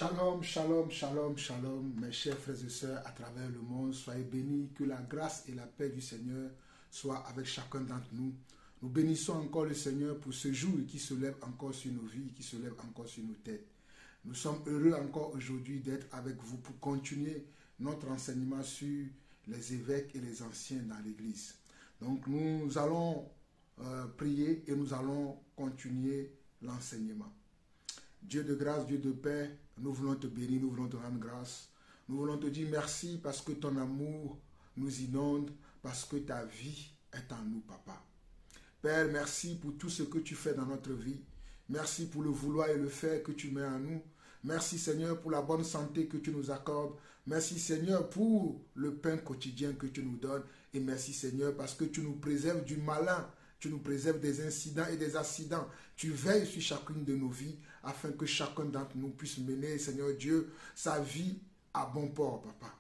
Shalom, shalom, shalom, shalom, mes chers frères et sœurs à travers le monde, soyez bénis, que la grâce et la paix du Seigneur soient avec chacun d'entre nous. Nous bénissons encore le Seigneur pour ce jour qui se lève encore sur nos vies, qui se lève encore sur nos têtes. Nous sommes heureux encore aujourd'hui d'être avec vous pour continuer notre enseignement sur les évêques et les anciens dans l'Église. Donc nous allons prier et nous allons continuer l'enseignement. Dieu de grâce, Dieu de paix, nous voulons te bénir, nous voulons te rendre grâce. Nous voulons te dire merci parce que ton amour nous inonde, parce que ta vie est en nous, Papa. Père, merci pour tout ce que tu fais dans notre vie. Merci pour le vouloir et le faire que tu mets en nous. Merci Seigneur pour la bonne santé que tu nous accordes. Merci Seigneur pour le pain quotidien que tu nous donnes. Et merci Seigneur parce que tu nous préserves du malin. Tu nous préserves des incidents et des accidents. Tu veilles sur chacune de nos vies afin que chacun d'entre nous puisse mener, Seigneur Dieu, sa vie à bon port, Papa.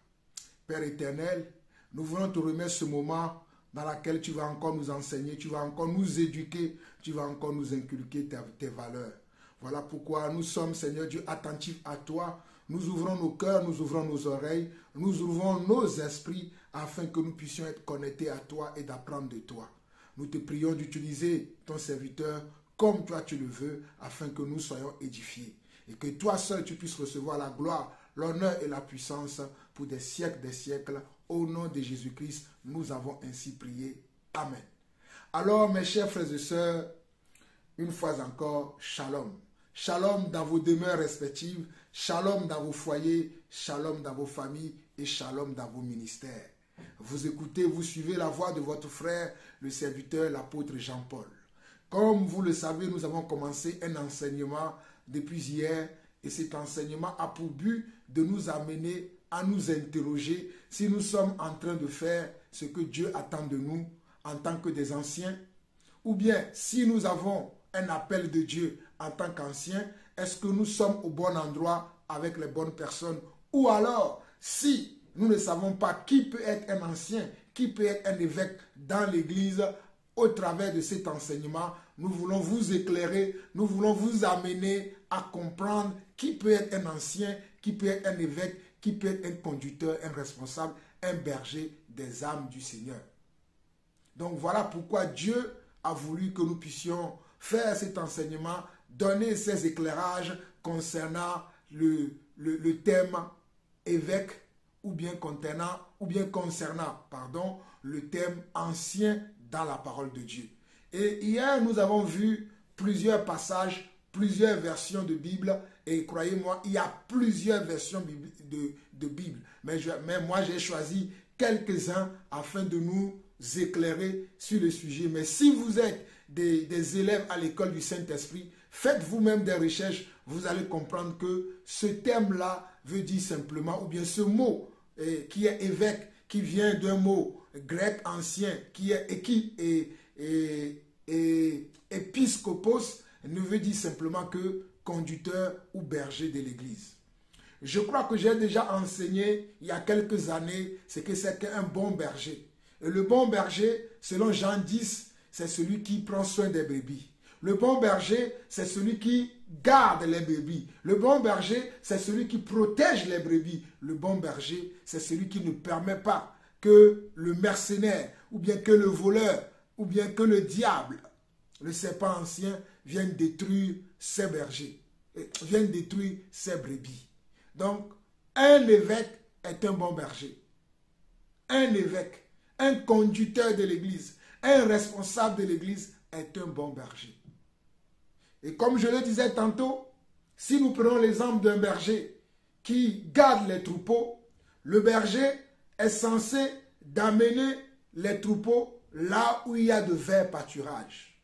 Père éternel, nous voulons te remettre ce moment dans lequel tu vas encore nous enseigner, tu vas encore nous éduquer, tu vas encore nous inculquer tes valeurs. Voilà pourquoi nous sommes, Seigneur Dieu, attentifs à toi. Nous ouvrons nos cœurs, nous ouvrons nos oreilles, nous ouvrons nos esprits afin que nous puissions être connectés à toi et d'apprendre de toi. Nous te prions d'utiliser ton serviteur comme toi tu le veux, afin que nous soyons édifiés. Et que toi seul tu puisses recevoir la gloire, l'honneur et la puissance pour des siècles. Au nom de Jésus-Christ, nous avons ainsi prié. Amen. Alors mes chers frères et sœurs, une fois encore, shalom. Shalom dans vos demeures respectives, shalom dans vos foyers, shalom dans vos familles et shalom dans vos ministères. Vous écoutez, vous suivez la voix de votre frère, le serviteur, l'apôtre Jean-Paul. Comme vous le savez, nous avons commencé un enseignement depuis hier et cet enseignement a pour but de nous amener à nous interroger si nous sommes en train de faire ce que Dieu attend de nous en tant que des anciens ou bien si nous avons un appel de Dieu en tant qu'anciens, est-ce que nous sommes au bon endroit avec les bonnes personnes ou alors si nous ne savons pas qui peut être un ancien, qui peut être un évêque dans l'église. Au travers de cet enseignement, nous voulons vous éclairer, nous voulons vous amener à comprendre qui peut être un ancien, qui peut être un évêque, qui peut être un conducteur, un responsable, un berger des âmes du Seigneur. Donc voilà pourquoi Dieu a voulu que nous puissions faire cet enseignement, donner ces éclairages concernant le thème évêque ou bien concernant le thème ancien dans la parole de Dieu. Et hier, nous avons vu plusieurs passages, plusieurs versions de Bible. Et croyez-moi, il y a plusieurs versions de Bible. Mais moi, j'ai choisi quelques-uns afin de nous éclairer sur le sujet. Mais si vous êtes des élèves à l'école du Saint-Esprit, faites vous-même des recherches. Vous allez comprendre que ce thème-là veut dire simplement, ou bien ce mot qui est évêque, qui vient d'un mot grec ancien, qui est épiscopos, ne veut dire simplement que conducteur ou berger de l'église. Je crois que j'ai déjà enseigné il y a quelques années ce que c'est qu'un bon berger. Et le bon berger, selon Jean 10, c'est celui qui prend soin des brebis. Le bon berger, c'est celui qui garde les brebis. Le bon berger, c'est celui qui protège les brebis. Le bon berger, c'est celui qui ne permet pas que le mercenaire, ou bien que le voleur, ou bien que le diable, le serpent ancien, vienne détruire ses bergers, vienne détruire ses brebis. Donc, un évêque est un bon berger. Un évêque, un conducteur de l'église, un responsable de l'église est un bon berger. Et comme je le disais tantôt, si nous prenons l'exemple d'un berger qui garde les troupeaux, le berger est censé d'amener les troupeaux là où il y a de verts pâturages.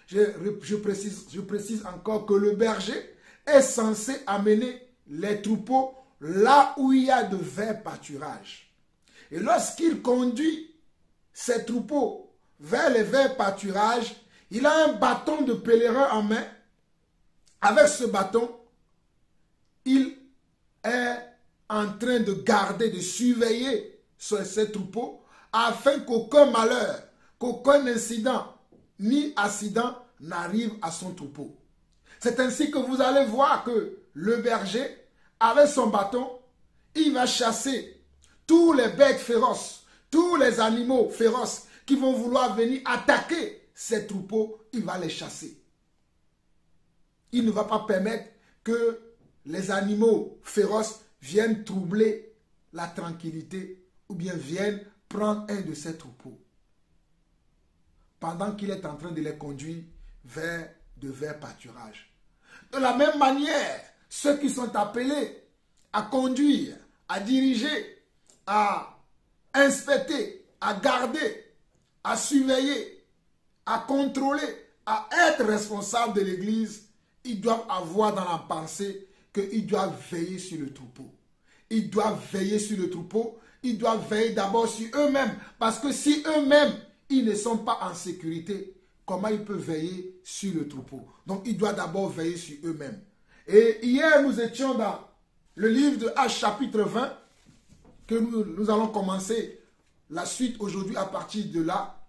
Je précise encore que le berger est censé amener les troupeaux là où il y a de verts pâturages. Et lorsqu'il conduit ses troupeaux vers les verts pâturages, il a un bâton de pèlerin en main. Avec ce bâton, il est en train de garder, de surveiller ses troupeaux afin qu'aucun malheur, qu'aucun incident ni accident n'arrive à son troupeau. C'est ainsi que vous allez voir que le berger, avec son bâton, il va chasser tous les bêtes féroces, tous les animaux féroces qui vont vouloir venir attaquer ces troupeaux, il va les chasser. Il ne va pas permettre que les animaux féroces viennent troubler la tranquillité ou bien viennent prendre un de ces troupeaux pendant qu'il est en train de les conduire vers de verts pâturages. De la même manière, ceux qui sont appelés à conduire, à diriger, à inspecter, à garder, à surveiller, à contrôler, à être responsable de l'Église, ils doivent avoir dans la pensée qu'ils doivent veiller sur le troupeau. Ils doivent veiller sur le troupeau. Ils doivent veiller d'abord sur eux-mêmes. Parce que si eux-mêmes, ils ne sont pas en sécurité, comment ils peuvent veiller sur le troupeau? Donc, ils doivent d'abord veiller sur eux-mêmes. Et hier, nous étions dans le livre de Actes chapitre 20, que nous allons commencer la suite aujourd'hui à partir de là.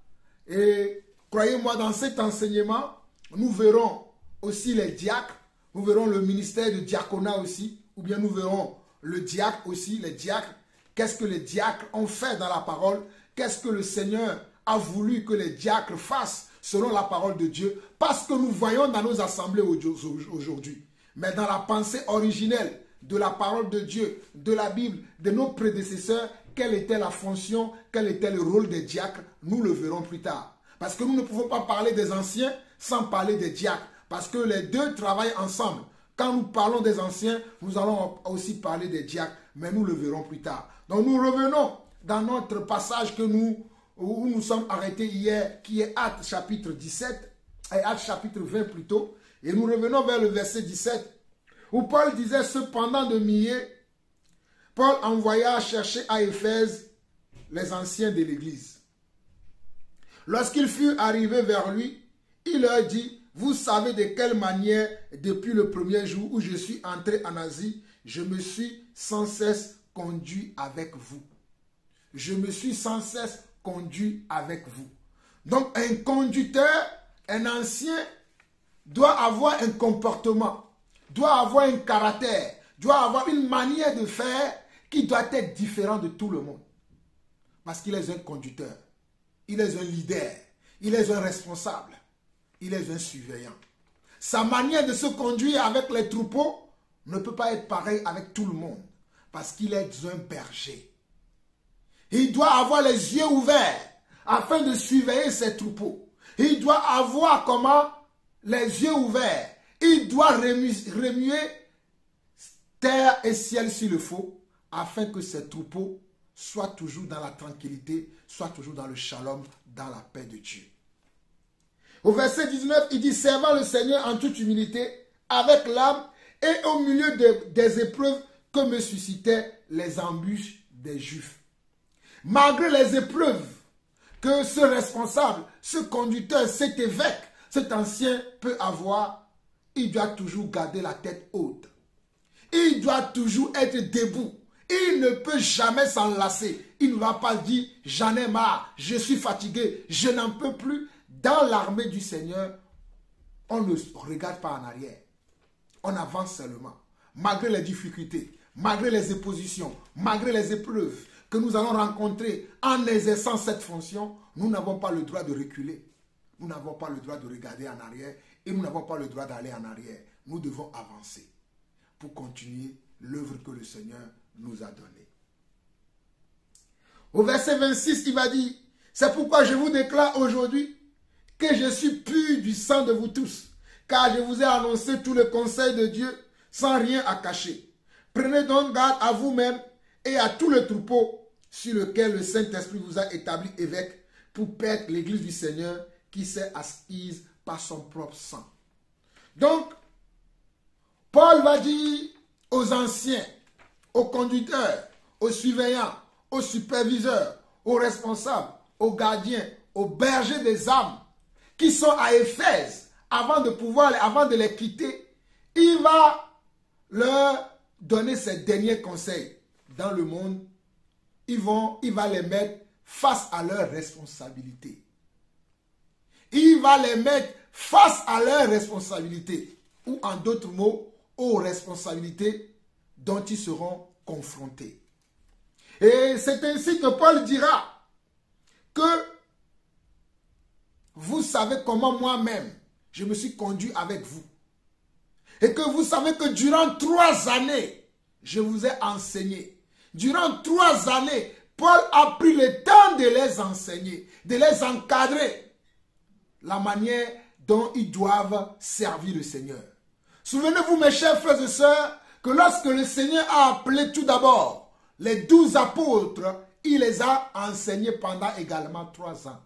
Et croyez-moi, dans cet enseignement, nous verrons aussi les diacres, nous verrons le ministère de diaconat aussi, ou bien nous verrons le diacre aussi, les diacres. Qu'est-ce que les diacres ont fait dans la parole? Qu'est-ce que le Seigneur a voulu que les diacres fassent selon la parole de Dieu? Parce que nous voyons dans nos assemblées aujourd'hui. Mais dans la pensée originelle de la parole de Dieu, de la Bible, de nos prédécesseurs, quelle était la fonction, quel était le rôle des diacres, nous le verrons plus tard. Parce que nous ne pouvons pas parler des anciens sans parler des diacres. Parce que les deux travaillent ensemble. Quand nous parlons des anciens, nous allons aussi parler des diacres, mais nous le verrons plus tard. Donc nous revenons dans notre passage où nous sommes arrêtés hier, qui est Actes chapitre 17, et Actes chapitre 20 plutôt, et nous revenons vers le verset 17, où Paul disait, cependant de Milet, Paul envoya chercher à Éphèse les anciens de l'église. Lorsqu'ils furent arrivés vers lui, il leur dit, vous savez de quelle manière, depuis le premier jour où je suis entré en Asie, je me suis sans cesse conduit avec vous. Je me suis sans cesse conduit avec vous. Donc un conducteur, un ancien, doit avoir un comportement, doit avoir un caractère, doit avoir une manière de faire qui doit être différente de tout le monde. Parce qu'il est un conducteur, il est un leader, il est un responsable, il est un surveillant. Sa manière de se conduire avec les troupeaux ne peut pas être pareil avec tout le monde. Parce qu'il est un berger. Il doit avoir les yeux ouverts afin de surveiller ses troupeaux. Il doit avoir comment? Les yeux ouverts. Il doit remuer terre et ciel s'il le faut afin que ses troupeaux soient toujours dans la tranquillité, soient toujours dans le shalom, dans la paix de Dieu. Au verset 19, il dit, servant le Seigneur en toute humilité, avec l'âme et au milieu des épreuves que me suscitaient les embûches des Juifs. Malgré les épreuves que ce responsable, ce conducteur, cet évêque, cet ancien peut avoir, il doit toujours garder la tête haute. Il doit toujours être debout. Il ne peut jamais s'enlacer. Il ne va pas dire, j'en ai marre, je suis fatigué, je n'en peux plus. Dans l'armée du Seigneur, on ne regarde pas en arrière. On avance seulement. Malgré les difficultés, malgré les oppositions, malgré les épreuves que nous allons rencontrer en exerçant cette fonction, nous n'avons pas le droit de reculer. Nous n'avons pas le droit de regarder en arrière et nous n'avons pas le droit d'aller en arrière. Nous devons avancer pour continuer l'œuvre que le Seigneur nous a donnée. Au verset 26, il va dire, c'est pourquoi je vous déclare aujourd'hui que je suis pur du sang de vous tous, car je vous ai annoncé tout le conseil de Dieu sans rien à cacher. Prenez donc garde à vous-même et à tout le troupeau sur lequel le Saint-Esprit vous a établi évêque pour perdre l'église du Seigneur qui s'est assise par son propre sang. Donc, Paul va dire aux anciens, aux conducteurs, aux surveillants, aux superviseurs, aux responsables, aux gardiens, aux bergers des âmes qui sont à Éphèse, avant de les quitter, il va leur donner ses derniers conseils. Dans le monde, il va les mettre face à leurs responsabilités. Il va les mettre face à leurs responsabilités. ou en d'autres mots, aux responsabilités dont ils seront confrontés. Et c'est ainsi que Paul dira que vous savez comment moi-même je me suis conduit avec vous. Et que vous savez que durant 3 années, je vous ai enseigné. Durant 3 années, Paul a pris le temps de les enseigner, de les encadrer. La manière dont ils doivent servir le Seigneur. Souvenez-vous, mes chers frères et sœurs, que lorsque le Seigneur a appelé tout d'abord les 12 apôtres, il les a enseignés pendant également 3 ans.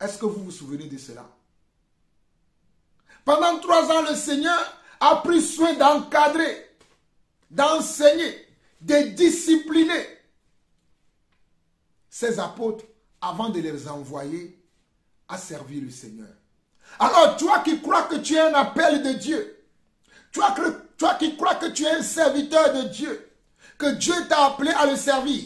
Est-ce que vous vous souvenez de cela? Pendant 3 ans, le Seigneur a pris soin d'encadrer, d'enseigner, de discipliner ses apôtres avant de les envoyer à servir le Seigneur. Alors, toi qui crois que tu es un appel de Dieu, toi qui crois que tu es un serviteur de Dieu, que Dieu t'a appelé à le servir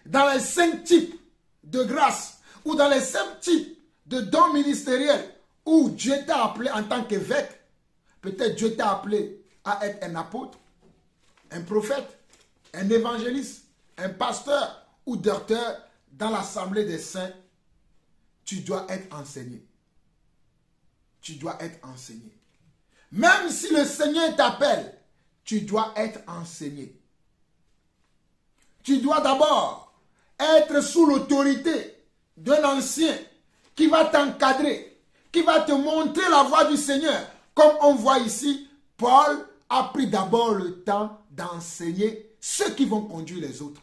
dans les 5 types de grâces ou dans les 5 types de dons ministériels où Dieu t'a appelé en tant qu'évêque, peut-être Dieu t'a appelé à être un apôtre, un prophète, un évangéliste, un pasteur ou docteur dans l'assemblée des saints, tu dois être enseigné. Tu dois être enseigné. Même si le Seigneur t'appelle, tu dois être enseigné. Tu dois d'abord être sous l'autorité d'un ancien qui va t'encadrer, qui va te montrer la voie du Seigneur. Comme on voit ici, Paul a pris d'abord le temps d'enseigner ceux qui vont conduire les autres.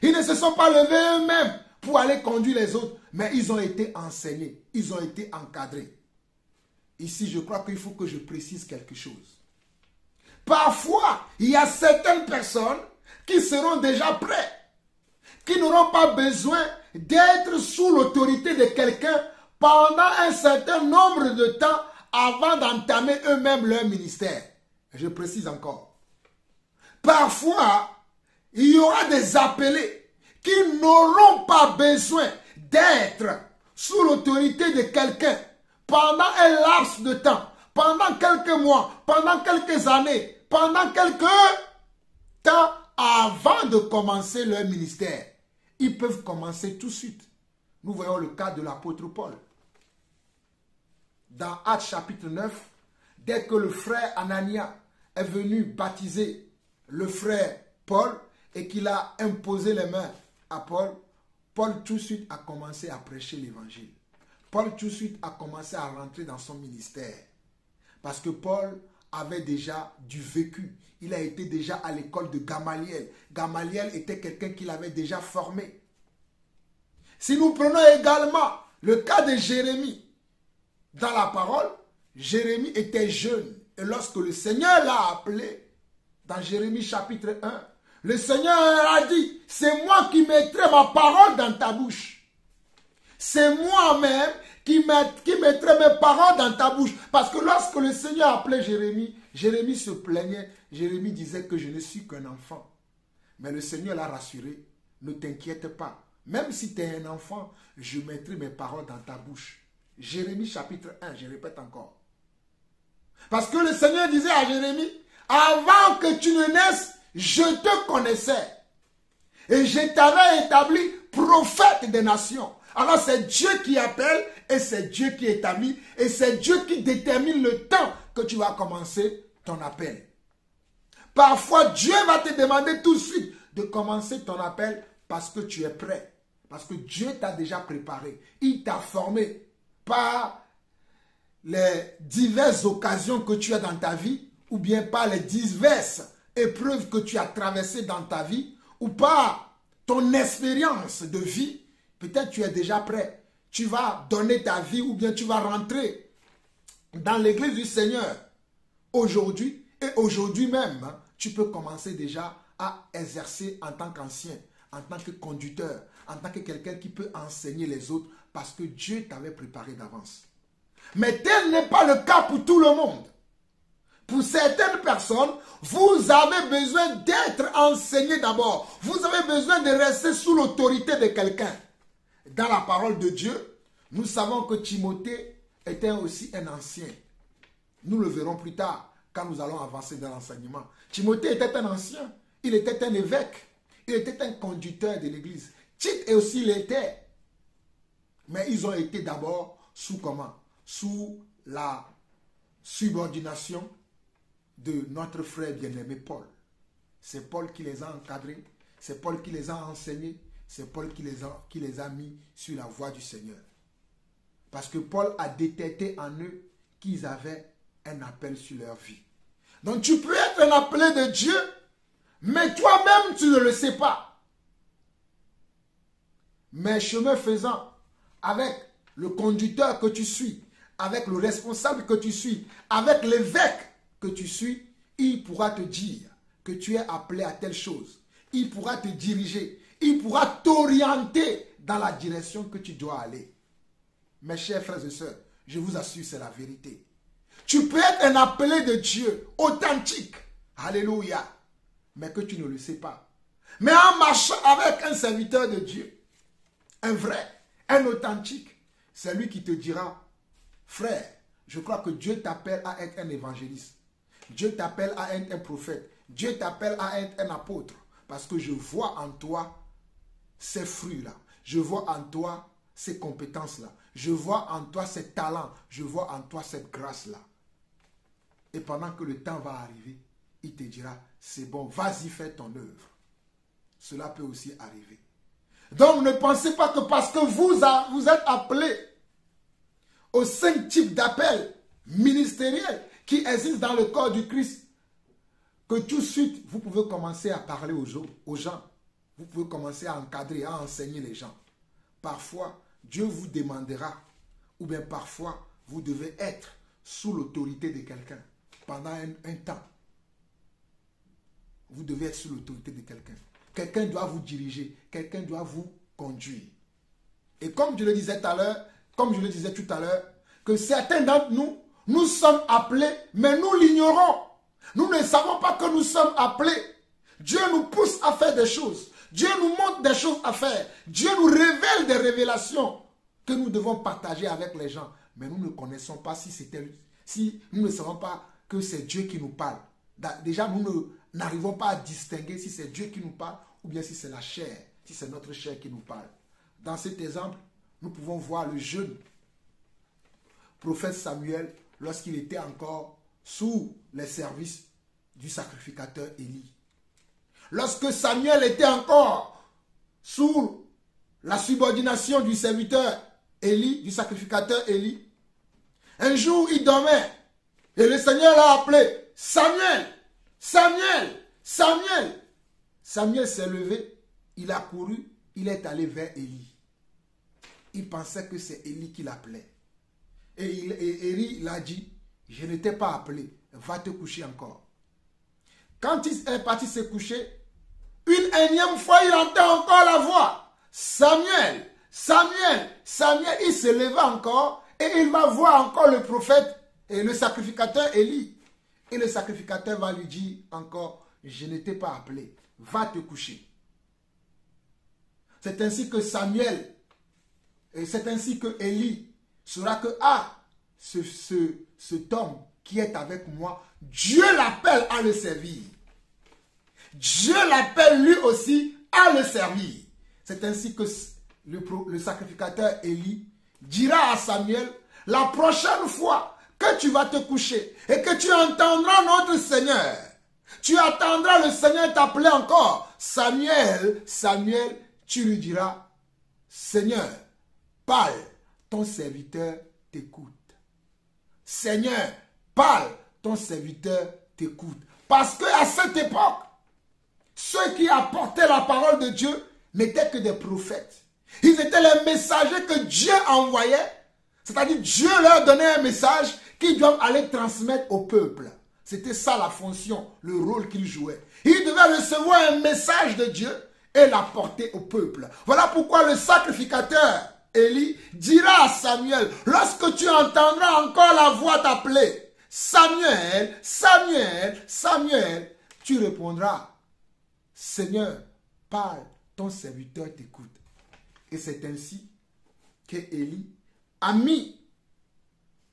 Ils ne se sont pas levés eux-mêmes pour aller conduire les autres, mais ils ont été enseignés, ils ont été encadrés. Ici, je crois qu'il faut que je précise quelque chose. Parfois, il y a certaines personnes qui seront déjà prêtes, qui n'auront pas besoin d'être sous l'autorité de quelqu'un pendant un certain nombre de temps avant d'entamer eux-mêmes leur ministère. Je précise encore. Parfois, il y aura des appelés qui n'auront pas besoin d'être sous l'autorité de quelqu'un pendant un laps de temps, pendant quelques mois, pendant quelques années, pendant quelques temps avant de commencer leur ministère. Ils peuvent commencer tout de suite. Nous voyons le cas de l'apôtre Paul. Dans Actes chapitre 9, dès que le frère Anania est venu baptiser le frère Paul et qu'il a imposé les mains à Paul, Paul tout de suite a commencé à prêcher l'évangile. Paul tout de suite a commencé à rentrer dans son ministère. Parce que Paul avait déjà du vécu. Il a été déjà à l'école de Gamaliel. Gamaliel était quelqu'un qui l'avait déjà formé. Si nous prenons également le cas de Jérémie, dans la parole, Jérémie était jeune. Et lorsque le Seigneur l'a appelé, dans Jérémie chapitre 1, le Seigneur a dit, c'est moi qui mettrai ma parole dans ta bouche. C'est moi-même qui mettrai mes paroles dans ta bouche. Parce que lorsque le Seigneur appelait Jérémie, Jérémie se plaignait. Jérémie disait que je ne suis qu'un enfant. Mais le Seigneur l'a rassuré. Ne t'inquiète pas. Même si tu es un enfant, je mettrai mes paroles dans ta bouche. Jérémie chapitre 1, je répète encore. Parce que le Seigneur disait à Jérémie, avant que tu ne naisses, je te connaissais. Et je t'avais établi prophète des nations. Alors c'est Dieu qui appelle et c'est Dieu qui établit et c'est Dieu qui détermine le temps que tu vas commencer ton appel. Parfois, Dieu va te demander tout de suite de commencer ton appel parce que tu es prêt. Parce que Dieu t'a déjà préparé. Il t'a formé par les diverses occasions que tu as dans ta vie ou bien par les diverses épreuves que tu as traversées dans ta vie ou par ton expérience de vie. Peut-être tu es déjà prêt. Tu vas donner ta vie ou bien tu vas rentrer dans l'église du Seigneur aujourd'hui. Et aujourd'hui même, tu peux commencer déjà à exercer en tant qu'ancien, en tant que conducteur, en tant que quelqu'un qui peut enseigner les autres parce que Dieu t'avait préparé d'avance. Mais tel n'est pas le cas pour tout le monde. Pour certaines personnes, vous avez besoin d'être enseigné d'abord. Vous avez besoin de rester sous l'autorité de quelqu'un. Dans la parole de Dieu, nous savons que Timothée était aussi un ancien. Nous le verrons plus tard quand nous allons avancer dans l'enseignement. Timothée était un ancien, il était un évêque, il était un conducteur de l'église. Tite aussi l'était. Mais ils ont été d'abord sous comment? Sous la subordination de notre frère bien-aimé Paul. C'est Paul qui les a encadrés, c'est Paul qui les a enseignés, c'est Paul qui les a mis sur la voie du Seigneur. Parce que Paul a détecté en eux qu'ils avaient un appel sur leur vie. Donc tu peux être un appelé de Dieu, mais toi-même tu ne le sais pas. Mais chemin faisant, avec le conducteur que tu suis, avec le responsable que tu suis, avec l'évêque que tu suis, il pourra te dire que tu es appelé à telle chose. Il pourra te diriger. Il pourra t'orienter dans la direction que tu dois aller. Mes chers frères et sœurs, je vous assure, c'est la vérité. Tu peux être un appelé de Dieu, authentique. Alléluia. Mais que tu ne le sais pas. Mais en marchant avec un serviteur de Dieu, un vrai, un authentique, c'est lui qui te dira, frère, je crois que Dieu t'appelle à être un évangéliste. Dieu t'appelle à être un prophète. Dieu t'appelle à être un apôtre. Parce que je vois en toi ces fruits-là. Je vois en toi ces compétences-là. Je vois en toi ces talents. Je vois en toi cette grâce-là. Et pendant que le temps va arriver, il te dira, c'est bon, vas-y, fais ton œuvre. Cela peut aussi arriver. Donc ne pensez pas que parce que vous êtes appelés aux 5 types d'appels ministériels qui existent dans le corps du Christ, que tout de suite, vous pouvez commencer à parler aux gens. Vous pouvez commencer à encadrer, à enseigner les gens. Parfois, Dieu vous demandera, ou bien parfois, vous devez être sous l'autorité de quelqu'un pendant un temps. Vous devez être sous l'autorité de quelqu'un. Quelqu'un doit vous diriger, quelqu'un doit vous conduire. Et comme je le disais tout à l'heure, que certains d'entre nous, nous sommes appelés, mais nous l'ignorons. Nous ne savons pas que nous sommes appelés. Dieu nous pousse à faire des choses. Dieu nous montre des choses à faire. Dieu nous révèle des révélations que nous devons partager avec les gens. Mais nous ne connaissons pas si nous ne savons pas que c'est Dieu qui nous parle. Déjà, nous n'arrivons pas à distinguer si c'est Dieu qui nous parle ou bien si c'est la chair, si c'est notre chair qui nous parle. Dans cet exemple, nous pouvons voir le jeune prophète Samuel lorsqu'il était encore sous les services du sacrificateur Élie. Lorsque Samuel était encore sous la subordination du serviteur Élie, du sacrificateur Élie, un jour il dormait et le Seigneur l'a appelé, Samuel, Samuel, Samuel. Samuel s'est levé, il a couru, il est allé vers Élie. Il pensait que c'est Élie qui l'appelait. Et Élie l'a dit, je ne t'ai pas appelé, va te coucher encore. Quand il est parti se coucher, une énième fois, il entend encore la voix. Samuel, Samuel, Samuel, il se leva encore et il va voir encore le prophète et le sacrificateur Élie. Et le sacrificateur va lui dire encore, je ne t'ai pas appelé, va te coucher. C'est ainsi que Samuel, et c'est ainsi que Élie saura que, cet homme qui est avec moi, Dieu l'appelle à le servir. Dieu l'appelle lui aussi à le servir. C'est ainsi que le sacrificateur Élie dira à Samuel, la prochaine fois que tu vas te coucher et que tu entendras notre Seigneur, tu attendras le Seigneur t'appeler encore. Samuel, Samuel, tu lui diras, Seigneur, parle, ton serviteur t'écoute. Seigneur, parle, ton serviteur t'écoute. Parce qu'à cette époque, ceux qui apportaient la parole de Dieu n'étaient que des prophètes. Ils étaient les messagers que Dieu envoyait. C'est-à-dire Dieu leur donnait un message qu'ils doivent aller transmettre au peuple. C'était ça la fonction, le rôle qu'ils jouaient. Ils devaient recevoir un message de Dieu et l'apporter au peuple. Voilà pourquoi le sacrificateur Élie dira à Samuel, lorsque tu entendras encore la voix t'appeler, Samuel, Samuel, Samuel, tu répondras, Seigneur, parle, ton serviteur t'écoute. Et c'est ainsi que Élie a mis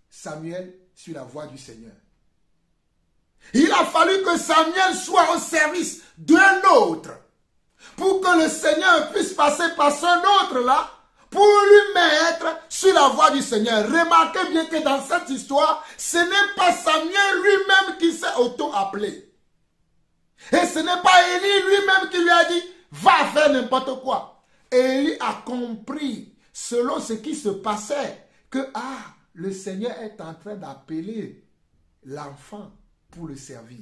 Samuel sur la voie du Seigneur. Il a fallu que Samuel soit au service d'un autre pour que le Seigneur puisse passer par ce autre-là pour lui mettre sur la voie du Seigneur. Remarquez bien que dans cette histoire, ce n'est pas Samuel lui-même qui s'est auto-appelé. Et ce n'est pas Élie lui-même qui lui a dit, va faire n'importe quoi. Élie a compris, selon ce qui se passait, que le Seigneur est en train d'appeler l'enfant pour le servir.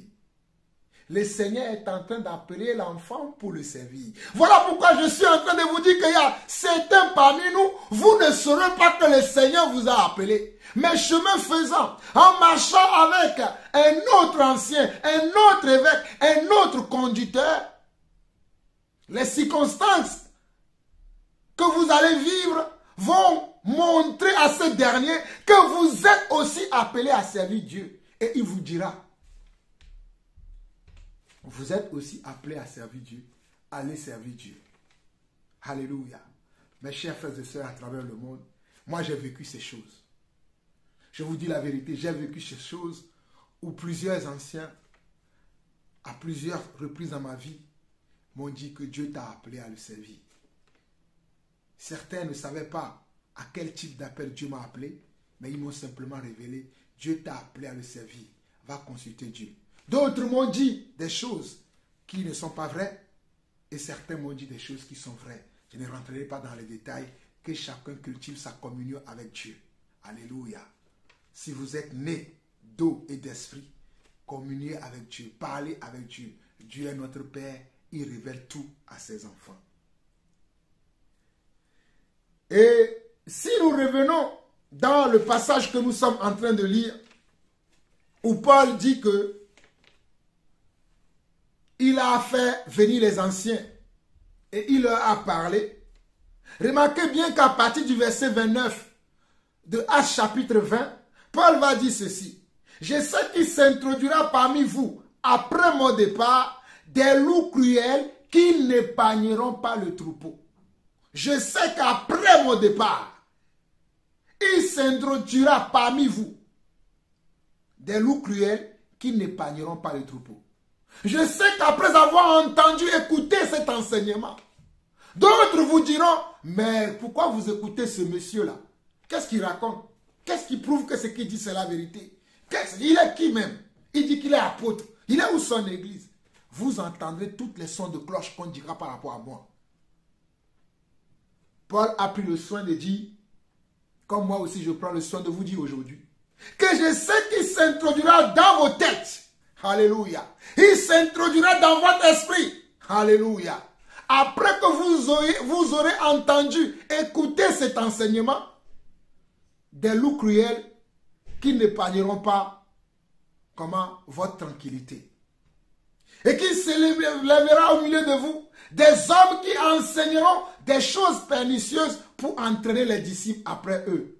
Le Seigneur est en train d'appeler l'enfant pour le servir. Voilà pourquoi je suis en train de vous dire qu'il y a certains parmi nous, vous ne saurez pas que le Seigneur vous a appelé. Mais chemin faisant, en marchant avec un autre ancien, un autre évêque, un autre conducteur, les circonstances que vous allez vivre vont montrer à ce dernier que vous êtes aussi appelé à servir Dieu. Et il vous dira, vous êtes aussi appelé à servir Dieu. Allez servir Dieu. Alléluia. Mes chers frères et sœurs à travers le monde, moi j'ai vécu ces choses. Je vous dis la vérité, j'ai vécu ces choses où plusieurs anciens, à plusieurs reprises dans ma vie, m'ont dit que Dieu t'a appelé à le servir. Certains ne savaient pas à quel type d'appel Dieu m'a appelé, mais ils m'ont simplement révélé, Dieu t'a appelé à le servir. Va consulter Dieu. D'autres m'ont dit des choses qui ne sont pas vraies et certains m'ont dit des choses qui sont vraies. Je ne rentrerai pas dans les détails, que chacun cultive sa communion avec Dieu. Alléluia. Si vous êtes né d'eau et d'esprit, communiez avec Dieu, parlez avec Dieu. Dieu est notre Père, il révèle tout à ses enfants. Et si nous revenons dans le passage que nous sommes en train de lire, où Paul dit que il a fait venir les anciens et il leur a parlé. Remarquez bien qu'à partir du verset 29 de Actes chapitre 20, Paul va dire ceci. Je sais qu'il s'introduira parmi vous, après mon départ, des loups cruels qui n'épargneront pas le troupeau. Je sais qu'après mon départ, il s'introduira parmi vous des loups cruels qui n'épargneront pas le troupeau. Je sais qu'après avoir entendu, écouter cet enseignement, d'autres vous diront, mais pourquoi vous écoutez ce monsieur-là? Qu'est-ce qu'il raconte? Qu'est-ce qui prouve que ce qu'il dit c'est la vérité? Il est qui même? Il dit qu'il est apôtre. Il est où son église? Vous entendrez toutes les sons de cloche qu'on dira par rapport à moi. Paul a pris le soin de dire, comme moi aussi je prends le soin de vous dire aujourd'hui, que je sais qu'il s'introduira dans vos têtes. Alléluia. Il s'introduira dans votre esprit. Alléluia. Après que vous aurez entendu, écouté cet enseignement, des loups cruels qui n'épargneront pas votre tranquillité. Et qu'il se lèvera au milieu de vous des hommes qui enseigneront des choses pernicieuses pour entraîner les disciples après eux.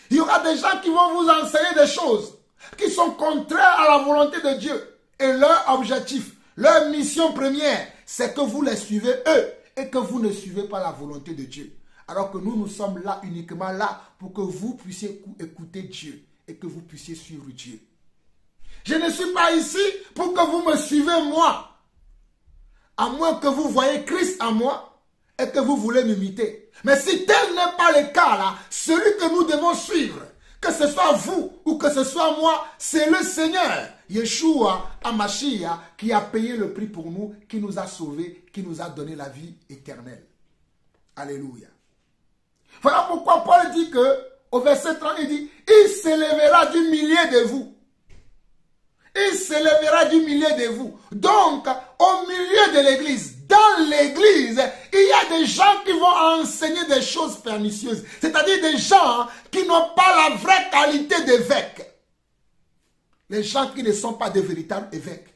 Il y aura des gens qui vont vous enseigner des choses qui sont contraires à la volonté de Dieu. Et leur objectif, leur mission première, c'est que vous les suivez eux et que vous ne suivez pas la volonté de Dieu. Alors que nous sommes là uniquement là pour que vous puissiez écouter Dieu et que vous puissiez suivre Dieu. Je ne suis pas ici pour que vous me suivez moi, à moins que vous voyez Christ en moi et que vous voulez m'imiter. Mais si tel n'est pas le cas là, celui que nous devons suivre, que ce soit vous ou que ce soit moi, c'est le Seigneur, Yeshua Hamashiach, qui a payé le prix pour nous, qui nous a sauvés, qui nous a donné la vie éternelle. Alléluia. Voilà pourquoi Paul dit que, au verset 30, il dit, il s'élèvera du milieu de vous. Il s'élèvera du milieu de vous. Donc, au milieu de l'église, dans l'église, il y a des gens qui vont enseigner des choses pernicieuses. C'est-à-dire des gens qui n'ont pas la vraie qualité d'évêque. Les gens qui ne sont pas de véritables évêques.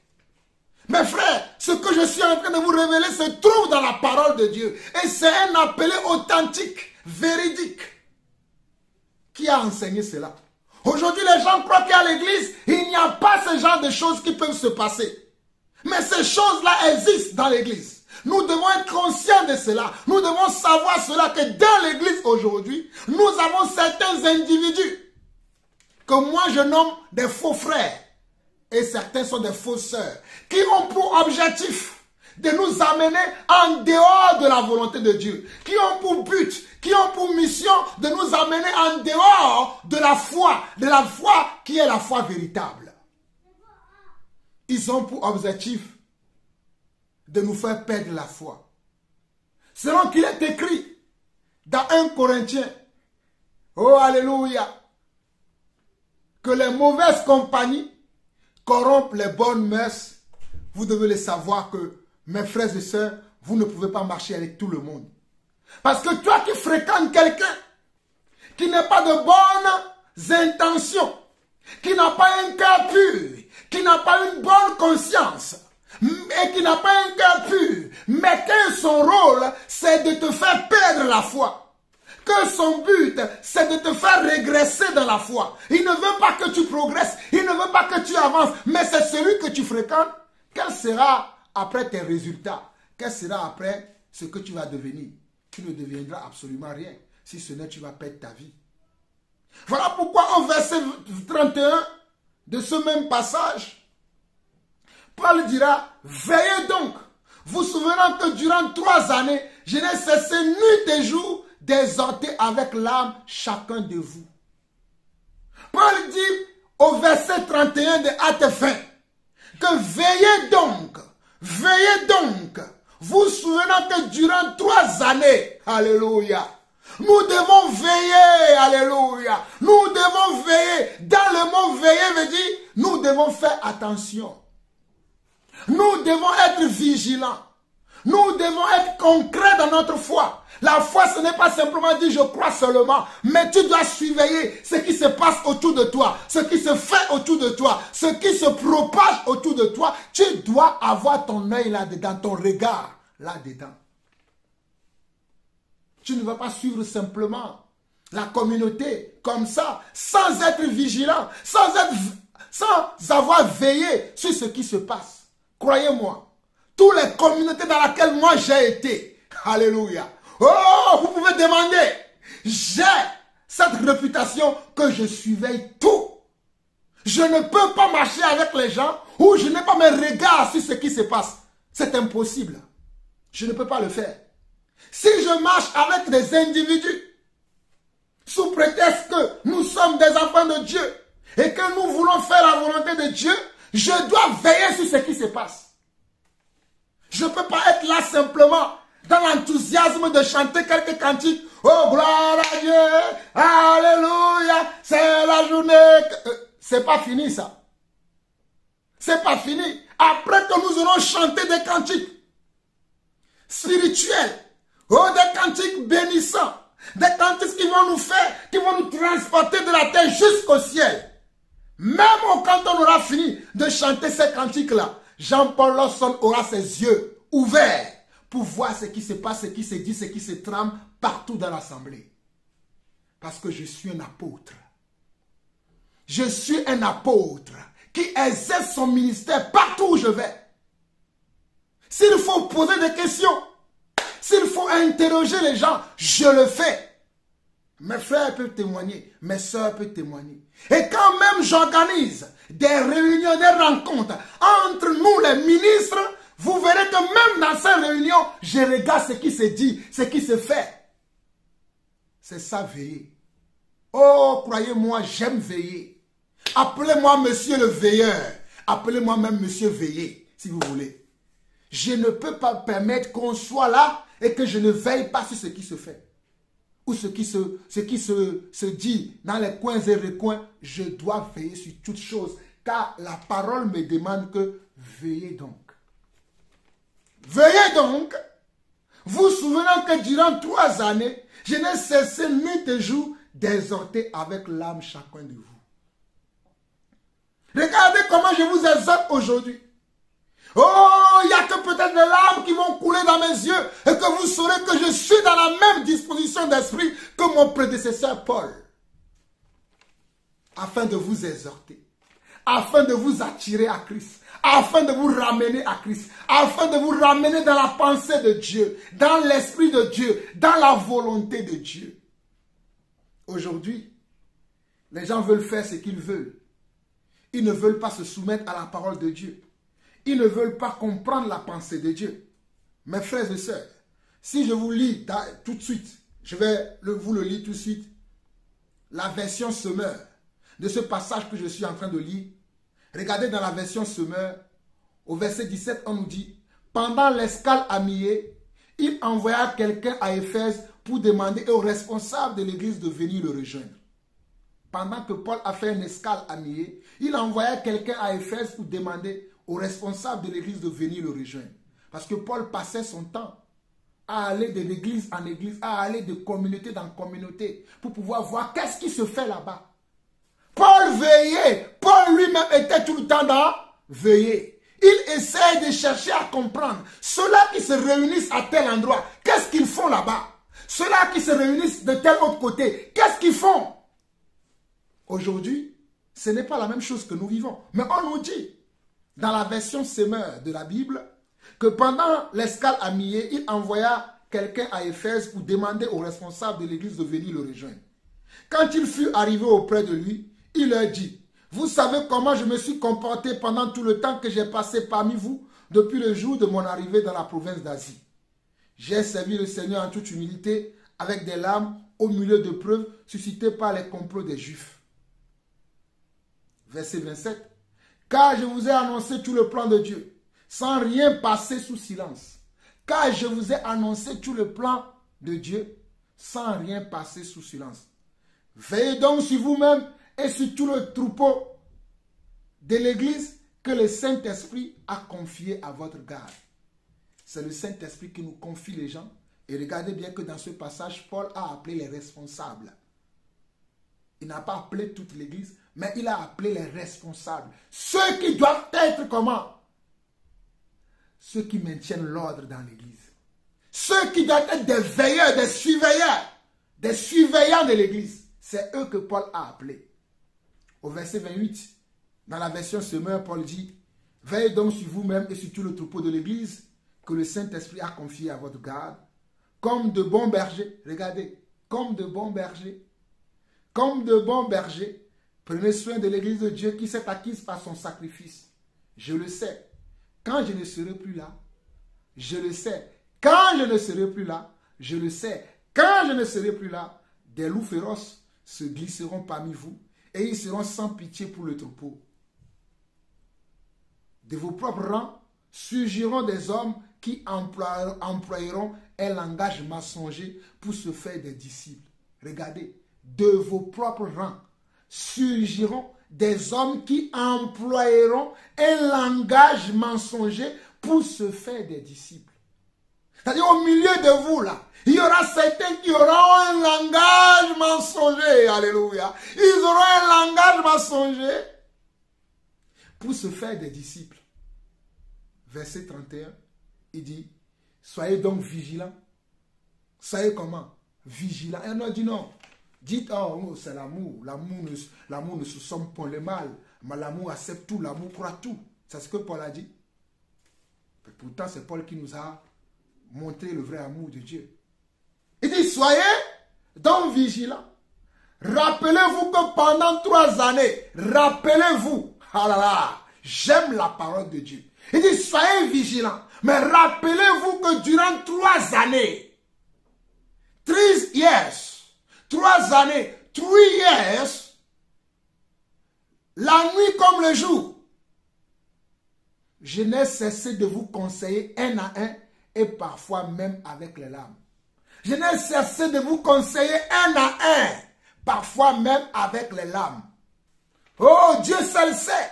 Mes frères, ce que je suis en train de vous révéler se trouve dans la parole de Dieu. Et c'est un appelé authentique, véridique, qui a enseigné cela. Aujourd'hui, les gens croient qu'à l'église, il n'y a pas ce genre de choses qui peuvent se passer. Mais ces choses-là existent dans l'église. Nous devons être conscients de cela. Nous devons savoir cela, que dans l'église aujourd'hui, nous avons certains individus que moi je nomme des faux frères. et certains sont des faussaires, qui ont pour objectif de nous amener en dehors de la volonté de Dieu, qui ont pour but, qui ont pour mission de nous amener en dehors de la foi qui est la foi véritable. Ils ont pour objectif de nous faire perdre la foi. Selon qu'il est écrit dans 1 Corinthiens, oh alléluia, que les mauvaises compagnies corrompent les bonnes mœurs. Vous devez le savoir que, mes frères et sœurs, vous ne pouvez pas marcher avec tout le monde. Parce que toi qui fréquentes quelqu'un qui n'a pas de bonnes intentions, qui n'a pas un cœur pur, qui n'a pas une bonne conscience, et qui n'a pas un cœur pur, mais que son rôle, c'est de te faire perdre la foi. Que son but, c'est de te faire régresser dans la foi. Il ne veut pas que tu progresses, il ne veut pas que tu avances, mais c'est celui que tu fréquentes. Quel sera après tes résultats? Quel sera après ce que tu vas devenir? Tu ne deviendras absolument rien, si ce n'est tu vas perdre ta vie. Voilà pourquoi au verset 31 de ce même passage, Paul dira, veillez donc, vous souvenant que durant 3 années, je n'ai cessé nuit et jour d'exhorter avec l'âme chacun de vous. Paul dit au verset 31 de Actes 20, que veillez donc, vous souvenant que durant 3 années, alléluia, nous devons veiller, alléluia, nous devons veiller. Dans le mot veiller veut dire, nous devons faire attention. Nous devons être vigilants. Nous devons être concrets dans notre foi. La foi, ce n'est pas simplement dire je crois seulement, mais tu dois surveiller ce qui se passe autour de toi, ce qui se fait autour de toi, ce qui se propage autour de toi. Tu dois avoir ton œil là-dedans, ton regard là-dedans. Tu ne vas pas suivre simplement la communauté comme ça, sans être vigilant, sans avoir veillé sur ce qui se passe. Croyez-moi, toutes les communautés dans lesquelles moi j'ai été, alléluia, oh, vous pouvez demander, j'ai cette réputation que je surveille tout. Je ne peux pas marcher avec les gens où je n'ai pas mes regards sur ce qui se passe. C'est impossible. Je ne peux pas le faire. Si je marche avec des individus, sous prétexte que nous sommes des enfants de Dieu et que nous voulons faire la volonté de Dieu, je dois veiller sur ce qui se passe. Je ne peux pas être là simplement dans l'enthousiasme de chanter quelques cantiques. Oh, gloire à Dieu, alléluia, c'est la journée. C'est pas fini ça. C'est pas fini. Après que nous aurons chanté des cantiques spirituels, oh, des cantiques bénissants, des cantiques qui vont nous faire, qui vont nous transporter de la terre jusqu'au ciel. Même quand on aura fini de chanter ces cantiques-là, Jean-Paul Lawson aura ses yeux ouverts pour voir ce qui se passe, ce qui se dit, ce qui se trame partout dans l'assemblée. Parce que je suis un apôtre. Je suis un apôtre qui exerce son ministère partout où je vais. S'il faut poser des questions, s'il faut interroger les gens, je le fais. Mes frères peuvent témoigner, mes soeurs peuvent témoigner. Et quand même j'organise des réunions, des rencontres entre nous les ministres, vous verrez que même dans ces réunions, je regarde ce qui se dit, ce qui se fait. C'est ça veiller. Oh, croyez-moi, j'aime veiller. Appelez-moi monsieur le veilleur. Appelez-moi même monsieur veillé, si vous voulez. Je ne peux pas permettre qu'on soit là et que je ne veille pas sur ce qui se fait. Ou ce qui se dit dans les coins et recoins. Je dois veiller sur toutes choses. Car la parole me demande que veillez donc. Veillez donc. Vous souvenant que durant 3 années, je n'ai cessé nuit et jour d'exhorter avec l'âme chacun de vous. Regardez comment je vous exhorte aujourd'hui. Oh, il n'y a que peut-être des larmes qui vont couler dans mes yeux et que vous saurez que je suis dans la même disposition d'esprit que mon prédécesseur Paul. Afin de vous exhorter, afin de vous attirer à Christ, afin de vous ramener à Christ, afin de vous ramener dans la pensée de Dieu, dans l'esprit de Dieu, dans la volonté de Dieu. Aujourd'hui, les gens veulent faire ce qu'ils veulent. Ils ne veulent pas se soumettre à la parole de Dieu. Ils ne veulent pas comprendre la pensée de Dieu. Mes frères et sœurs, si je vous lis tout de suite, je vais vous le lire tout de suite, la version Semeur de ce passage que je suis en train de lire. Regardez dans la version Semeur, au verset 17, on nous dit, pendant l'escale à Milet, il envoya quelqu'un à Éphèse pour demander aux responsables de l'église de venir le rejoindre. Pendant que Paul a fait une escale à Milet, il envoya quelqu'un à Éphèse pour demander aux responsables de l'église de venir le rejoindre. Parce que Paul passait son temps à aller de l'église en église, à aller de communauté en communauté, pour pouvoir voir qu'est-ce qui se fait là-bas. Paul veillait, Paul lui-même était tout le temps dans veiller. Il essaie de chercher à comprendre. Ceux-là qui se réunissent à tel endroit, qu'est-ce qu'ils font là-bas? Ceux-là qui se réunissent de tel autre côté, qu'est-ce qu'ils font? Aujourd'hui, ce n'est pas la même chose que nous vivons. Mais on nous dit, dans la version Semeur de la Bible, que pendant l'escale à Milet, il envoya quelqu'un à Éphèse pour demander aux responsables de l'église de venir le rejoindre. Quand il fut arrivé auprès de lui, il leur dit, « Vous savez comment je me suis comporté pendant tout le temps que j'ai passé parmi vous depuis le jour de mon arrivée dans la province d'Asie. J'ai servi le Seigneur en toute humilité, avec des larmes, au milieu de preuves suscitées par les complots des Juifs. » Verset 27. « Car je vous ai annoncé tout le plan de Dieu, sans rien passer sous silence. Car je vous ai annoncé tout le plan de Dieu, sans rien passer sous silence. Veillez donc sur vous-même et sur tout le troupeau de l'Église que le Saint-Esprit a confié à votre garde. » C'est le Saint-Esprit qui nous confie les gens. Et regardez bien que dans ce passage, Paul a appelé les responsables. Il n'a pas appelé toute l'Église, mais il a appelé les responsables. Ceux qui doivent être comment? Ceux qui maintiennent l'ordre dans l'Église. Ceux qui doivent être des veilleurs, des surveillants de l'Église. C'est eux que Paul a appelés. Au verset 28, dans la version Semeur, Paul dit, « Veillez donc sur vous-même et sur tout le troupeau de l'Église que le Saint-Esprit a confié à votre garde, comme de bons bergers. » Regardez, comme de bons bergers. Comme de bons bergers, prenez soin de l'Église de Dieu qui s'est acquise par son sacrifice. Je le sais. Quand je ne serai plus là, je le sais. Quand je ne serai plus là, je le sais. Quand je ne serai plus là, des loups féroces se glisseront parmi vous et ils seront sans pitié pour le troupeau. De vos propres rangs surgiront des hommes qui emploieront un langage mensonger pour se faire des disciples. Regardez, de vos propres rangs surgiront des hommes qui emploieront un langage mensonger pour se faire des disciples. C'est-à-dire au milieu de vous là, il y aura certains qui auront un langage mensonger, alléluia. Ils auront un langage mensonger pour se faire des disciples. Verset 31, il dit, soyez donc vigilants. Soyez comment? Vigilants. Et on a dit non. Dites, oh, c'est l'amour. L'amour ne se somme pas le mal. Mais l'amour accepte tout, l'amour croit tout. C'est ce que Paul a dit. Et pourtant, c'est Paul qui nous a montré le vrai amour de Dieu. Il dit, soyez donc vigilants. Rappelez-vous que pendant 3 années, rappelez-vous, ah là là, j'aime la parole de Dieu. Il dit, soyez vigilants. Mais rappelez-vous que durant 3 années, 3 years, 3 années, 3 years, la nuit comme le jour, je n'ai cessé de vous conseiller un à un et parfois même avec les larmes. Je n'ai cessé de vous conseiller un à un, parfois même avec les larmes. Oh, Dieu seul sait.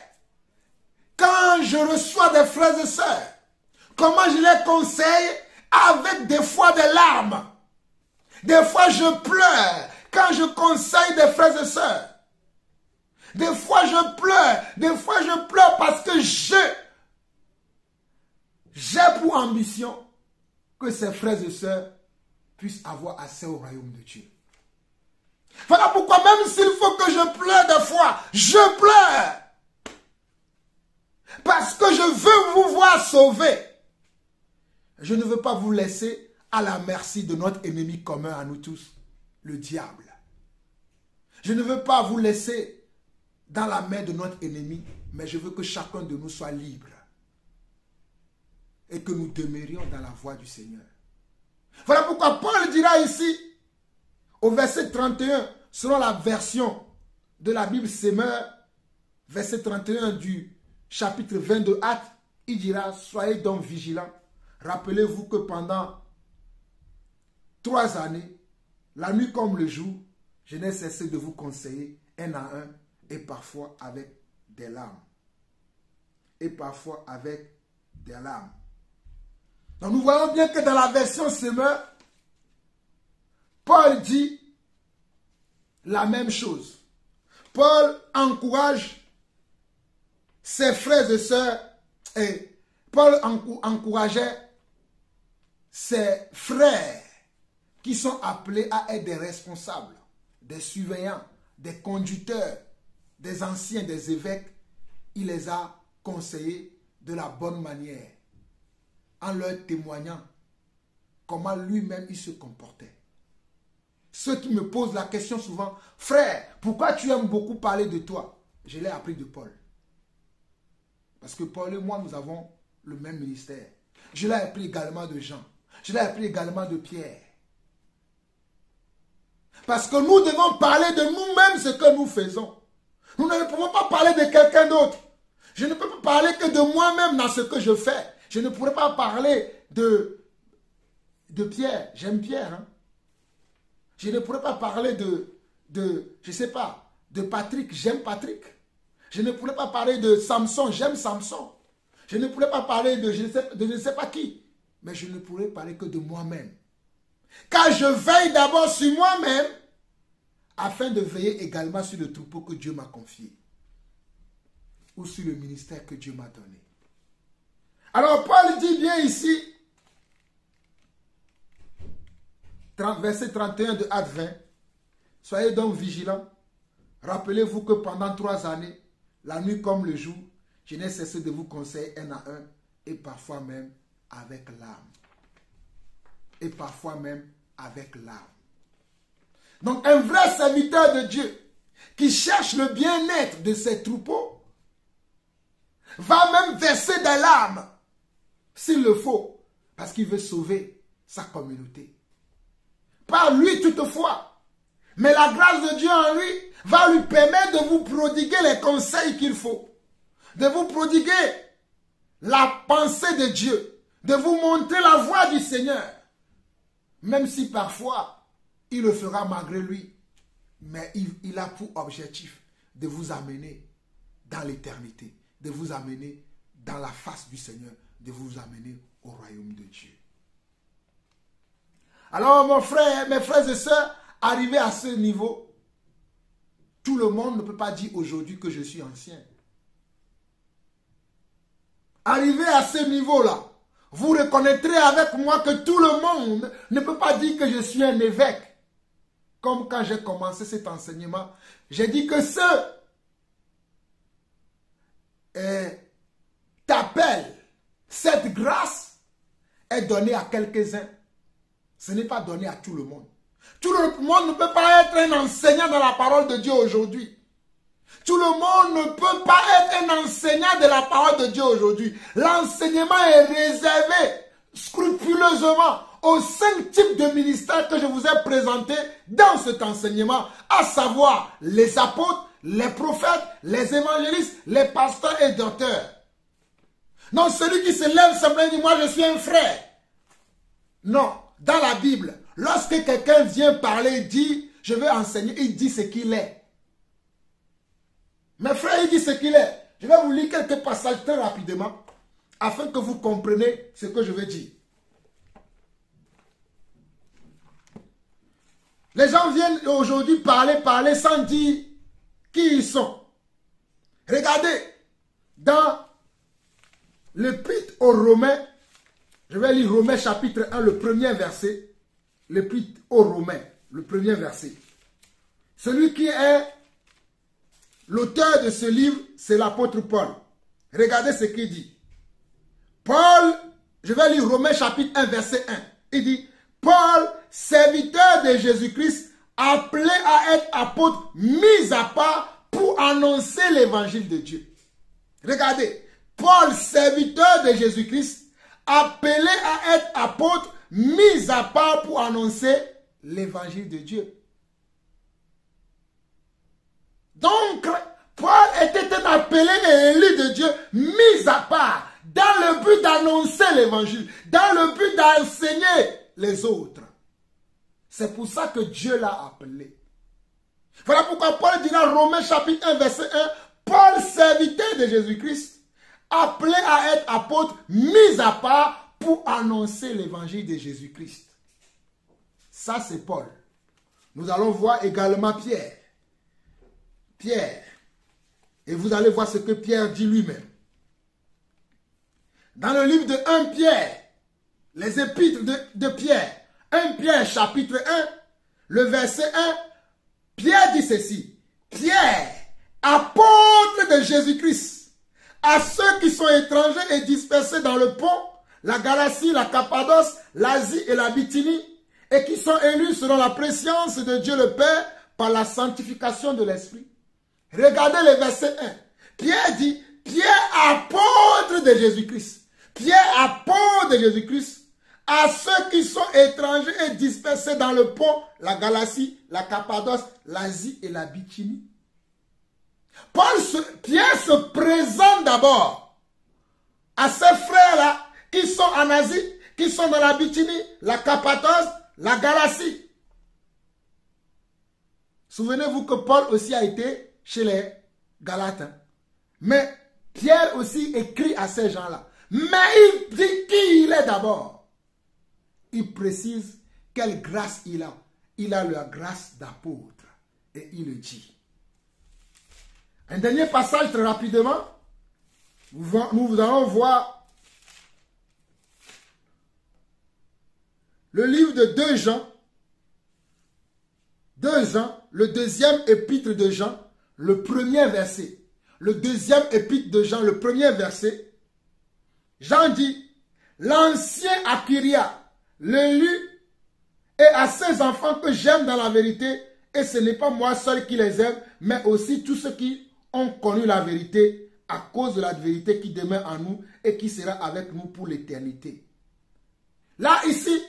Quand je reçois des frères et sœurs, comment je les conseille avec des fois des larmes. Des fois je pleure quand je conseille des frères et sœurs. Des fois je pleure parce que j'ai pour ambition que ces frères et sœurs puissent avoir accès au royaume de Dieu. Voilà pourquoi même s'il faut que je pleure des fois, je pleure. Parce que je veux vous voir sauvés. Je ne veux pas vous laisser à la merci de notre ennemi commun à nous tous, le diable. Je ne veux pas vous laisser dans la main de notre ennemi, mais je veux que chacun de nous soit libre et que nous demeurions dans la voie du Seigneur. Voilà pourquoi Paul dira ici, au verset 31, selon la version de la Bible Semeur, verset 31 du chapitre 22 Actes, il dira, soyez donc vigilants. Rappelez-vous que pendant 3 années, la nuit comme le jour, je n'ai cessé de vous conseiller un à un et parfois avec des larmes. Et parfois avec des larmes. Donc nous voyons bien que dans la version Semeur, Paul dit la même chose. Paul encourage ses frères et sœurs et Paul encourageait ses frères qui sont appelés à être des responsables, des surveillants, des conducteurs, des anciens, des évêques. Il les a conseillés de la bonne manière en leur témoignant comment lui-même il se comportait. Ceux qui me posent la question souvent, frère, pourquoi tu aimes beaucoup parler de toi? Je l'ai appris de Paul. Parce que Paul et moi, nous avons le même ministère. Je l'ai appris également de Jean. Je l'ai appris également de Pierre. Parce que nous devons parler de nous-mêmes ce que nous faisons. Nous ne pouvons pas parler de quelqu'un d'autre. Je ne peux pas parler que de moi-même dans ce que je fais. Je ne pourrais pas parler de Pierre. J'aime Pierre. Hein? Je ne pourrais pas parler je ne sais pas, de Patrick. J'aime Patrick. Je ne pourrais pas parler de Samson. J'aime Samson. Je ne pourrais pas parler de je ne sais pas qui. Mais je ne pourrais parler que de moi-même. Car je veille d'abord sur moi-même afin de veiller également sur le troupeau que Dieu m'a confié. Ou sur le ministère que Dieu m'a donné. Alors Paul dit bien ici, verset 31 de Actes 20, soyez donc vigilants. Rappelez-vous que pendant 3 années, la nuit comme le jour, je n'ai cessé de vous conseiller un à un et parfois même avec larmes. Et parfois même avec larmes. Donc un vrai serviteur de Dieu qui cherche le bien-être de ses troupeaux va même verser des larmes s'il le faut parce qu'il veut sauver sa communauté. Pas lui toutefois, mais la grâce de Dieu en lui va lui permettre de vous prodiguer les conseils qu'il faut, de vous prodiguer la pensée de Dieu, de vous montrer la voie du Seigneur. Même si parfois, il le fera malgré lui. Mais il a pour objectif de vous amener dans l'éternité, de vous amener dans la face du Seigneur, de vous amener au royaume de Dieu. Alors, mes frères et sœurs, arrivés à ce niveau, tout le monde ne peut pas dire aujourd'hui que je suis ancien. Arrivé à ce niveau-là, vous reconnaîtrez avec moi que tout le monde ne peut pas dire que je suis un évêque. Comme quand j'ai commencé cet enseignement, j'ai dit que ceux t'appellent, cette grâce est donnée à quelques-uns. Ce n'est pas donné à tout le monde. Tout le monde ne peut pas être un enseignant dans la parole de Dieu aujourd'hui. Tout le monde ne peut pas être un enseignant de la parole de Dieu aujourd'hui. L'enseignement est réservé scrupuleusement aux 5 types de ministères que je vous ai présentés dans cet enseignement, à savoir les apôtres, les prophètes, les évangélistes, les pasteurs et docteurs. Non, celui qui se lève simplement et dit, moi je suis un frère. Non, dans la Bible, lorsque quelqu'un vient parler, dit, je veux enseigner, il dit ce qu'il est. Mes frères, il dit ce qu'il est. Je vais vous lire quelques passages très rapidement, afin que vous compreniez ce que je veux dire. Les gens viennent aujourd'hui parler sans dire qui ils sont. Regardez, dans l'Épître aux Romains, je vais lire Romains chapitre 1, le premier verset. L'Épître aux Romains, le premier verset. Celui qui est l'auteur de ce livre, c'est l'apôtre Paul. Regardez ce qu'il dit. Paul, je vais lire Romains chapitre 1, verset 1. Il dit, Paul, serviteur de Jésus-Christ, appelé à être apôtre, mis à part pour pour annoncer l'évangile de Dieu. Regardez, Paul, serviteur de Jésus-Christ, appelé à être apôtre, mis à part pour annoncer l'évangile de Dieu. Donc, Paul était un appelé et élu de Dieu, mis à part, dans le but d'annoncer l'évangile, dans le but d'enseigner les autres. C'est pour ça que Dieu l'a appelé. Voilà pourquoi Paul dit dans Romains chapitre 1, verset 1, Paul, serviteur de Jésus-Christ, appelé à être apôtre, mis à part pour annoncer l'évangile de Jésus-Christ. Ça, c'est Paul. Nous allons voir également Pierre. Pierre. Et vous allez voir ce que Pierre dit lui-même. Dans le livre de 1 Pierre, les épîtres de Pierre, 1 Pierre chapitre 1, le verset 1, Pierre dit ceci. Pierre, apôtre de Jésus-Christ, à ceux qui sont étrangers et dispersés dans le Pont, la Galatie, la Cappadoce, l'Asie et la Bithynie, et qui sont élus selon la préscience de Dieu le Père par la sanctification de l'Esprit. Regardez le verset 1. Pierre dit, Pierre, apôtre de Jésus-Christ. Pierre, apôtre de Jésus-Christ, à ceux qui sont étrangers et dispersés dans le Pont, la Galatie, la Cappadoce, l'Asie et la Bithynie. Pierre se présente d'abord à ces frères-là qui sont en Asie, qui sont dans la Bithynie, la Cappadoce, la Galatie. Souvenez-vous que Paul aussi a été chez les Galates. Hein? Mais Pierre aussi écrit à ces gens-là. Mais il dit qui il est d'abord. Il précise quelle grâce il a. Il a la grâce d'apôtre. Et il le dit. Un dernier passage très rapidement. Nous allons voir le livre de 2 Jean. 2 Jean, le deuxième épître de Jean, le premier verset. Le deuxième épître de Jean, le premier verset. Jean dit, l'ancien Aquiria, l'élu, et à ses enfants que j'aime dans la vérité, et ce n'est pas moi seul qui les aime, mais aussi tous ceux qui ont connu la vérité à cause de la vérité qui demeure en nous et qui sera avec nous pour l'éternité. Là, ici,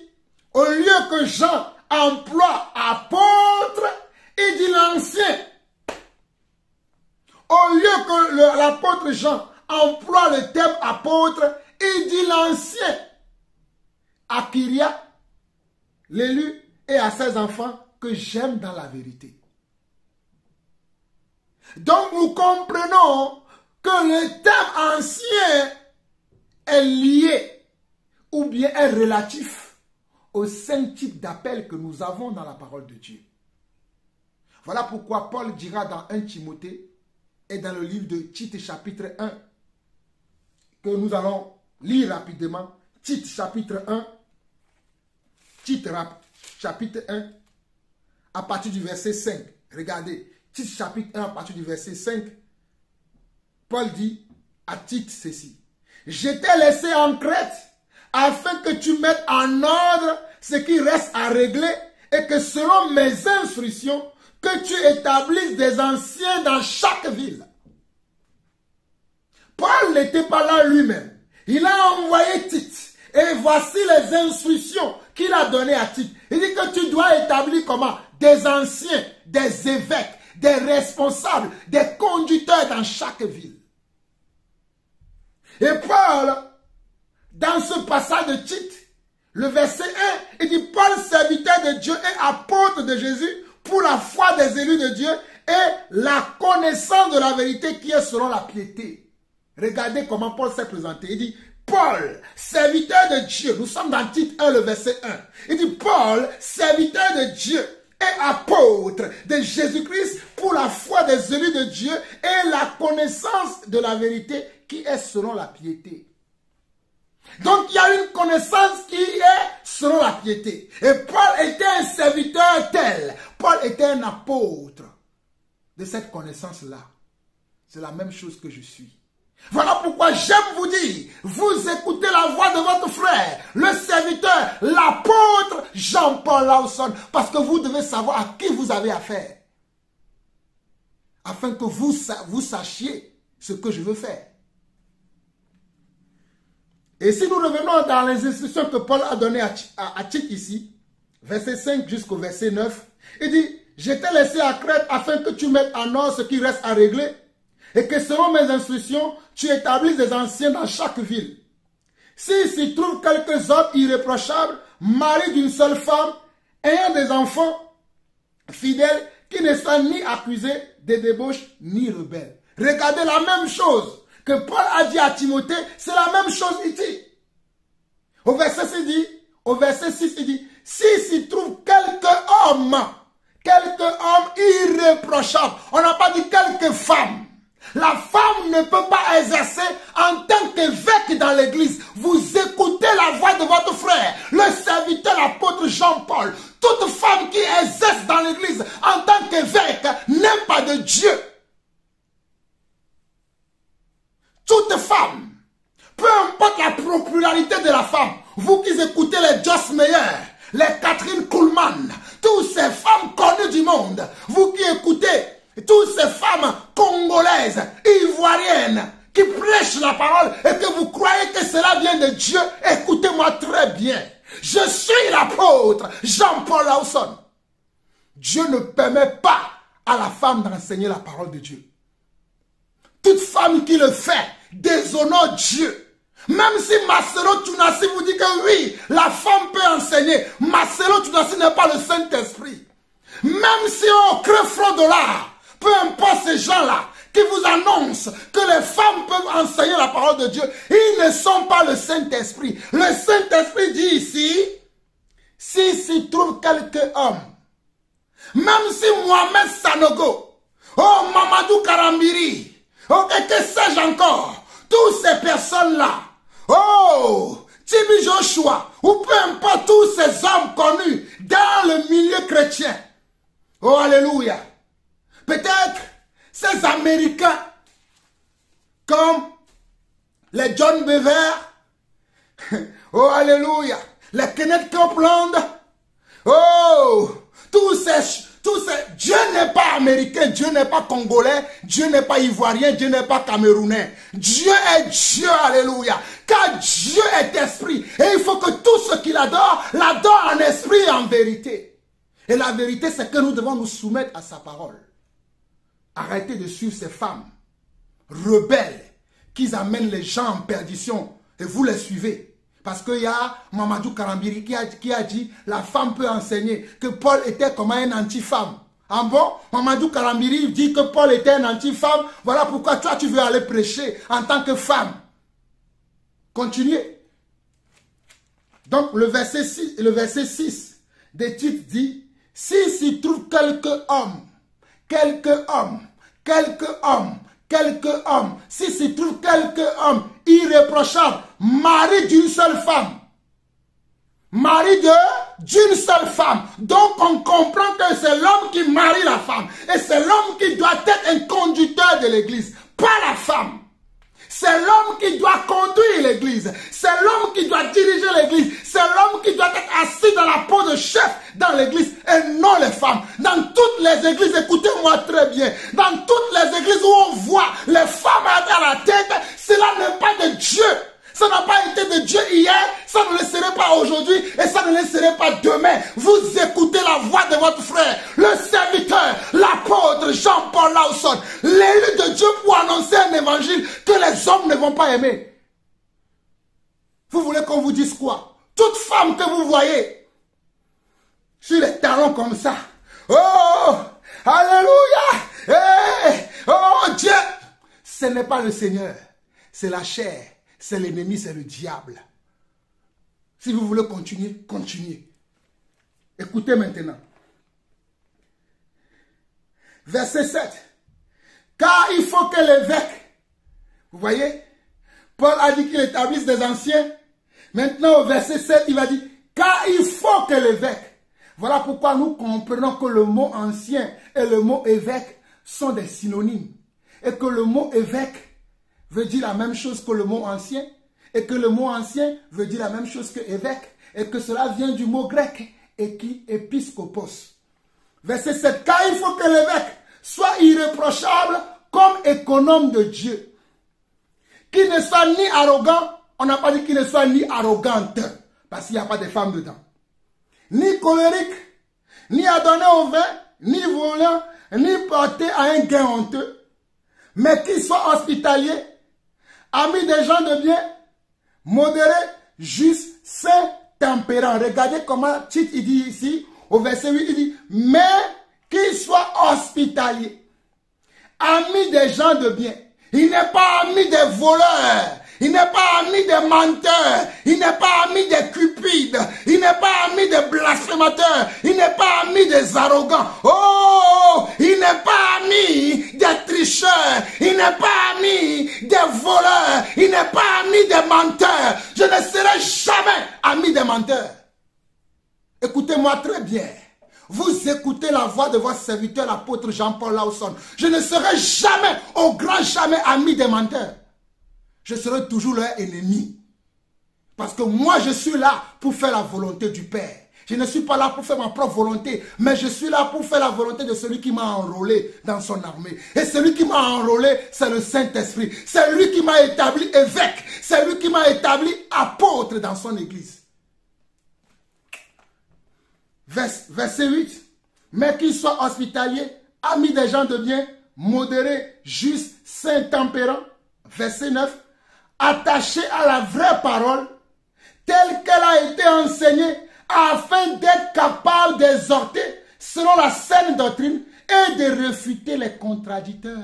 au lieu que Jean emploie apôtre, il dit l'ancien. Au lieu que l'apôtre Jean emploie le terme apôtre, il dit l'ancien. Aquiria, l'élu, et à ses enfants que j'aime dans la vérité. Donc nous comprenons que le terme ancien est lié ou bien est relatif aux 5 types d'appels que nous avons dans la parole de Dieu. Voilà pourquoi Paul dira dans 1 Timothée et dans le livre de Tite chapitre 1 que nous allons lire rapidement. Tite chapitre 1. Tite chapitre 1 à partir du verset 5. Regardez, Tite chapitre 1 à partir du verset 5. Paul dit à Tite ceci. Je t'ai laissé en Crète afin que tu mettes en ordre ce qui reste à régler et que selon mes instructions, que tu établisses des anciens dans chaque ville. Paul n'était pas là lui-même. Il a envoyé Tite. Et voici les instructions qu'il a données à Tite. Il dit que tu dois établir comment? Des anciens, des évêques, des responsables, des conducteurs dans chaque ville. Et Paul, dans ce passage de Tite, le verset 1, il dit Paul, serviteur de Dieu et apôtre de Jésus, pour la foi des élus de Dieu et la connaissance de la vérité qui est selon la piété. Regardez comment Paul s'est présenté. Il dit Paul, serviteur de Dieu. Nous sommes dans Tite 1, le verset 1. Il dit Paul, serviteur de Dieu et apôtre de Jésus-Christ pour la foi des élus de Dieu et la connaissance de la vérité qui est selon la piété. Donc il y a une connaissance qui est selon la piété. Et Paul était un serviteur tel. Paul était un apôtre de cette connaissance-là. C'est la même chose que je suis. Voilà pourquoi j'aime vous dire, vous écoutez la voix de votre frère, le serviteur, l'apôtre Jean-Paul Lawson, parce que vous devez savoir à qui vous avez affaire. afin que vous sachiez ce que je veux faire. Et si nous revenons dans les instructions que Paul a données à Tite ici, verset 5 jusqu'au verset 9, il dit, je t'ai laissé à Crète afin que tu mettes en ordre ce qui reste à régler et que selon mes instructions, tu établisses des anciens dans chaque ville. S'il s'y trouve quelques hommes irréprochables, maris d'une seule femme, ayant des enfants fidèles, qui ne soient ni accusés de débauche ni rebelles. Regardez la même chose que Paul a dit à Timothée, c'est la même chose ici. Au verset 6, il dit, s'il s'y trouve quelques hommes irréprochables, on n'a pas dit quelques femmes. La femme ne peut pas exercer en tant qu'évêque dans l'église. Vous écoutez la voix de votre frère, le serviteur, l'apôtre Jean-Paul. Toute femme qui exerce dans l'église en tant qu'évêque n'aime pas de Dieu. Toute femme, peu importe la popularité de la femme, vous qui écoutez les Joss Meyer, les Catherine Kuhlman, toutes ces femmes connues du monde, vous qui écoutez toutes ces femmes congolaises, ivoiriennes, qui prêchent la parole et que vous croyez que cela vient de Dieu, écoutez-moi très bien. Je suis l'apôtre Jean-Paul Lawson. Dieu ne permet pas à la femme d'enseigner la parole de Dieu. Toute femme qui le fait déshonore Dieu. Même si Marcelo Tunasi vous dit que oui, la femme peut enseigner, Marcelo Tunasi n'est pas le Saint-Esprit. Même si on crée fraudolar, peu importe ces gens-là qui vous annoncent que les femmes peuvent enseigner la parole de Dieu, ils ne sont pas le Saint-Esprit. Le Saint-Esprit dit ici, s'il s'y trouve quelques hommes, même si Mohamed Sanogo, oh Mamadou Karambiri, oh que sais-je encore, toutes ces personnes-là, oh Tibi Joshua, ou peu importe tous ces hommes connus dans le milieu chrétien, oh alléluia. Peut-être ces Américains comme les John Bever, oh alléluia, les Kenneth Copeland, oh tous ces Dieu n'est pas américain, Dieu n'est pas congolais, Dieu n'est pas ivoirien, Dieu n'est pas camerounais. Dieu est Dieu, alléluia. Car Dieu est esprit. Et il faut que tout ce qu'il adore, l'adore en esprit et en vérité. Et la vérité, c'est que nous devons nous soumettre à sa parole. Arrêtez de suivre ces femmes rebelles qui amènent les gens en perdition et vous les suivez. Parce qu'il y a Mamadou Karambiri qui a dit la femme peut enseigner que Paul était comme un anti-femme. Ah bon? Mamadou Karambiri dit que Paul était un anti-femme. Voilà pourquoi toi tu veux aller prêcher en tant que femme. Continuez. Donc le verset 6 des titres dit, s'il s'y trouve quelques hommes, si s'y trouve quelques hommes irréprochables, mari d'une seule femme, d'une seule femme, donc on comprend que c'est l'homme qui marie la femme, et c'est l'homme qui doit être un conducteur de l'église, pas la femme. C'est l'homme qui doit conduire l'église. C'est l'homme qui doit diriger l'église. C'est l'homme qui doit être assis dans la peau de chef dans l'église et non les femmes. Dans toutes les églises, écoutez-moi très bien, dans toutes les églises où on voit les femmes à la tête, cela n'est pas de Dieu. Ça n'a pas été de Dieu hier, ça ne le serait pas aujourd'hui et ça ne le serait pas demain. Vous écoutez la voix de votre frère, le serviteur, l'apôtre Jean-Paul Lawson, l'élu de Dieu pour annoncer un évangile que les hommes ne vont pas aimer. Vous voulez qu'on vous dise quoi? Toute femme que vous voyez sur les talons comme ça, oh, alléluia, hey, oh Dieu, ce n'est pas le Seigneur, c'est la chair. C'est l'ennemi, c'est le diable. Si vous voulez continuer, continuez. Écoutez maintenant. Verset 7. Car il faut que l'évêque, vous voyez, Paul a dit qu'il établisse des anciens. Maintenant au verset 7, il va dire, car il faut que l'évêque. Voilà pourquoi nous comprenons que le mot ancien et le mot évêque sont des synonymes. Et que le mot évêque veut dire la même chose que le mot ancien, et que le mot ancien veut dire la même chose que évêque, et que cela vient du mot grec, épiskopos. Verset 7, car il faut que l'évêque Sois irréprochable comme économe de Dieu. Qu'il ne soit ni arrogant, on n'a pas dit qu'il ne soit ni arrogante, parce qu'il n'y a pas de femme dedans. Ni colérique, ni adonné au vin, ni volant, ni porté à un gain honteux, mais qu'il soit hospitalier, ami des gens de bien, modéré, juste, saint, tempérant. Regardez comment Tite il dit ici, au verset 8, il dit, mais qu'il soit hospitalier, ami des gens de bien. Il n'est pas ami des voleurs. Il n'est pas ami des menteurs. Il n'est pas ami des cupides. Il n'est pas ami des blasphémateurs. Il n'est pas ami des arrogants. Oh, il n'est pas ami des tricheurs. Il n'est pas ami des voleurs. Il n'est pas ami des menteurs. Je ne serai jamais ami des menteurs. Écoutez-moi très bien. Vous écoutez la voix de votre serviteur, l'apôtre Jean-Paul Lawson. Je ne serai jamais, au grand jamais, ami des menteurs. Je serai toujours leur ennemi. Parce que moi, je suis là pour faire la volonté du Père. Je ne suis pas là pour faire ma propre volonté, mais je suis là pour faire la volonté de celui qui m'a enrôlé dans son armée. Et celui qui m'a enrôlé, c'est le Saint-Esprit. C'est lui qui m'a établi évêque. C'est lui qui m'a établi apôtre dans son église. Verset 8. Mais qu'il soit hospitalier, ami des gens de bien, modéré, juste, saint, tempérant. Verset 9. Attaché à la vraie parole, telle qu'elle a été enseignée, afin d'être capable d'exhorter selon la saine doctrine et de réfuter les contradicteurs.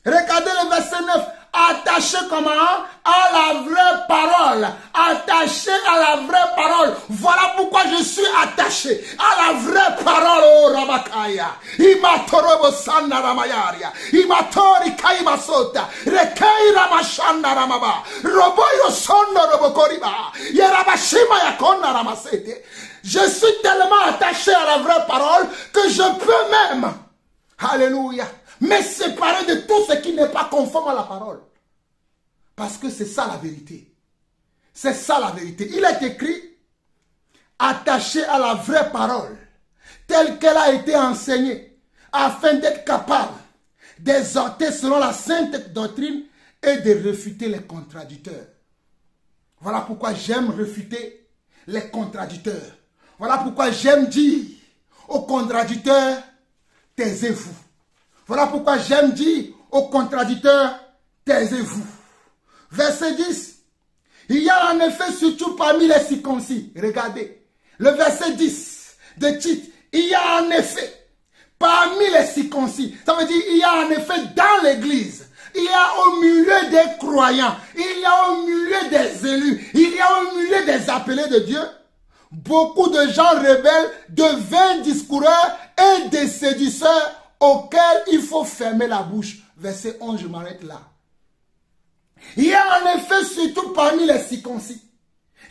Regardez le verset 9. Attaché comment? À la vraie parole. Attaché à la vraie parole. Voilà pourquoi je suis attaché à la vraie parole. Oh Rabakaya. Imatorobo Sanna Ramayaria. Imatori Kaimasota. Rekei Ramashanda Ramaba. Roboyo Sono Robokoriba. Yerabashima Yakona Ramasete. Je suis tellement attaché à la vraie parole que je peux même. Alléluia. Mais séparer de tout ce qui n'est pas conforme à la parole. Parce que c'est ça la vérité. C'est ça la vérité. Il est écrit, attaché à la vraie parole, telle qu'elle a été enseignée, afin d'être capable d'exhorter selon la sainte doctrine et de réfuter les contradicteurs. Voilà pourquoi j'aime réfuter les contradicteurs. Voilà pourquoi j'aime dire aux contradicteurs, taisez-vous. Voilà pourquoi j'aime dire aux contradicteurs, taisez-vous. Verset 10. Il y a en effet surtout parmi les circoncis. Regardez. Le verset 10 de Tite. Il y a en effet parmi les circoncis. Ça veut dire il y a en effet dans l'église. Il y a au milieu des croyants. Il y a au milieu des élus. Il y a au milieu des appelés de Dieu. Beaucoup de gens rebelles, de vains discoureurs et des séduceurs auxquels il faut fermer la bouche. Verset 11, je m'arrête là. Il y a en effet surtout parmi les circoncis.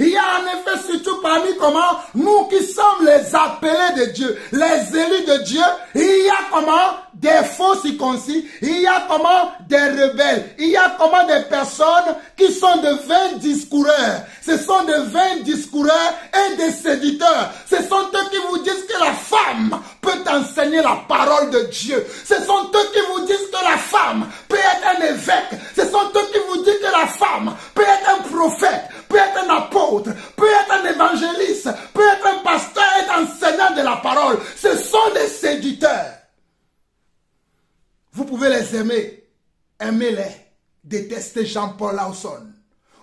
Il y a en effet surtout parmi comment nous qui sommes les appelés de Dieu, les élus de Dieu, il y a comment des faux circoncis, il y a comment des rebelles, il y a comment des personnes qui sont de vains discoureurs. Ce sont de vains discoureurs et des séducteurs. Ce sont eux qui vous disent que la femme peut enseigner la parole de Dieu. Ce sont eux qui vous disent que la femme peut être un évêque. Ce sont eux qui vous disent que la femme peut être un prophète, peut être un apôtre, peut être un évangéliste, peut être un pasteur et un enseignant de la parole. Ce sont des séducteurs. Vous pouvez les aimer, aimez-les, détestez Jean-Paul Lawson.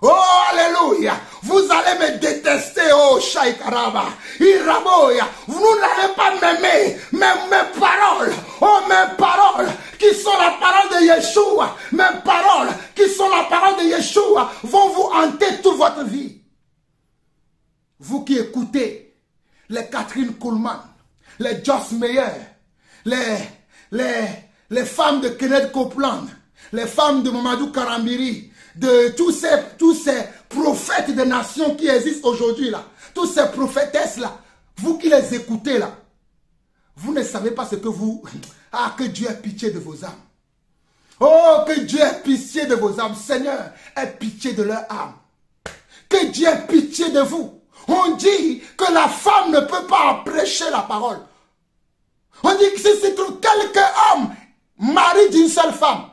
Oh, alléluia, vous allez me détester, oh, Shaikaraba, Iraboya, vous n'allez pas m'aimer, mais mes paroles, oh, mes paroles, qui sont la parole de Yeshua, mes paroles, qui sont la parole de Yeshua, vont vous hanter toute votre vie. Vous qui écoutez les Catherine Kuhlman, les Joss Meyer, les femmes de Kenneth Copeland, les femmes de Mamadou Karambiri, de tous ces prophètes des nations qui existent aujourd'hui là, tous ces prophétesses là, vous qui les écoutez là, vous ne savez pas ce que vous... Ah, que Dieu ait pitié de vos âmes. Oh, que Dieu ait pitié de vos âmes. Seigneur, ait pitié de leur âme. Que Dieu ait pitié de vous. On dit que la femme ne peut pas prêcher la parole. On dit que si se trouve quelques hommes, mari d'une seule femme.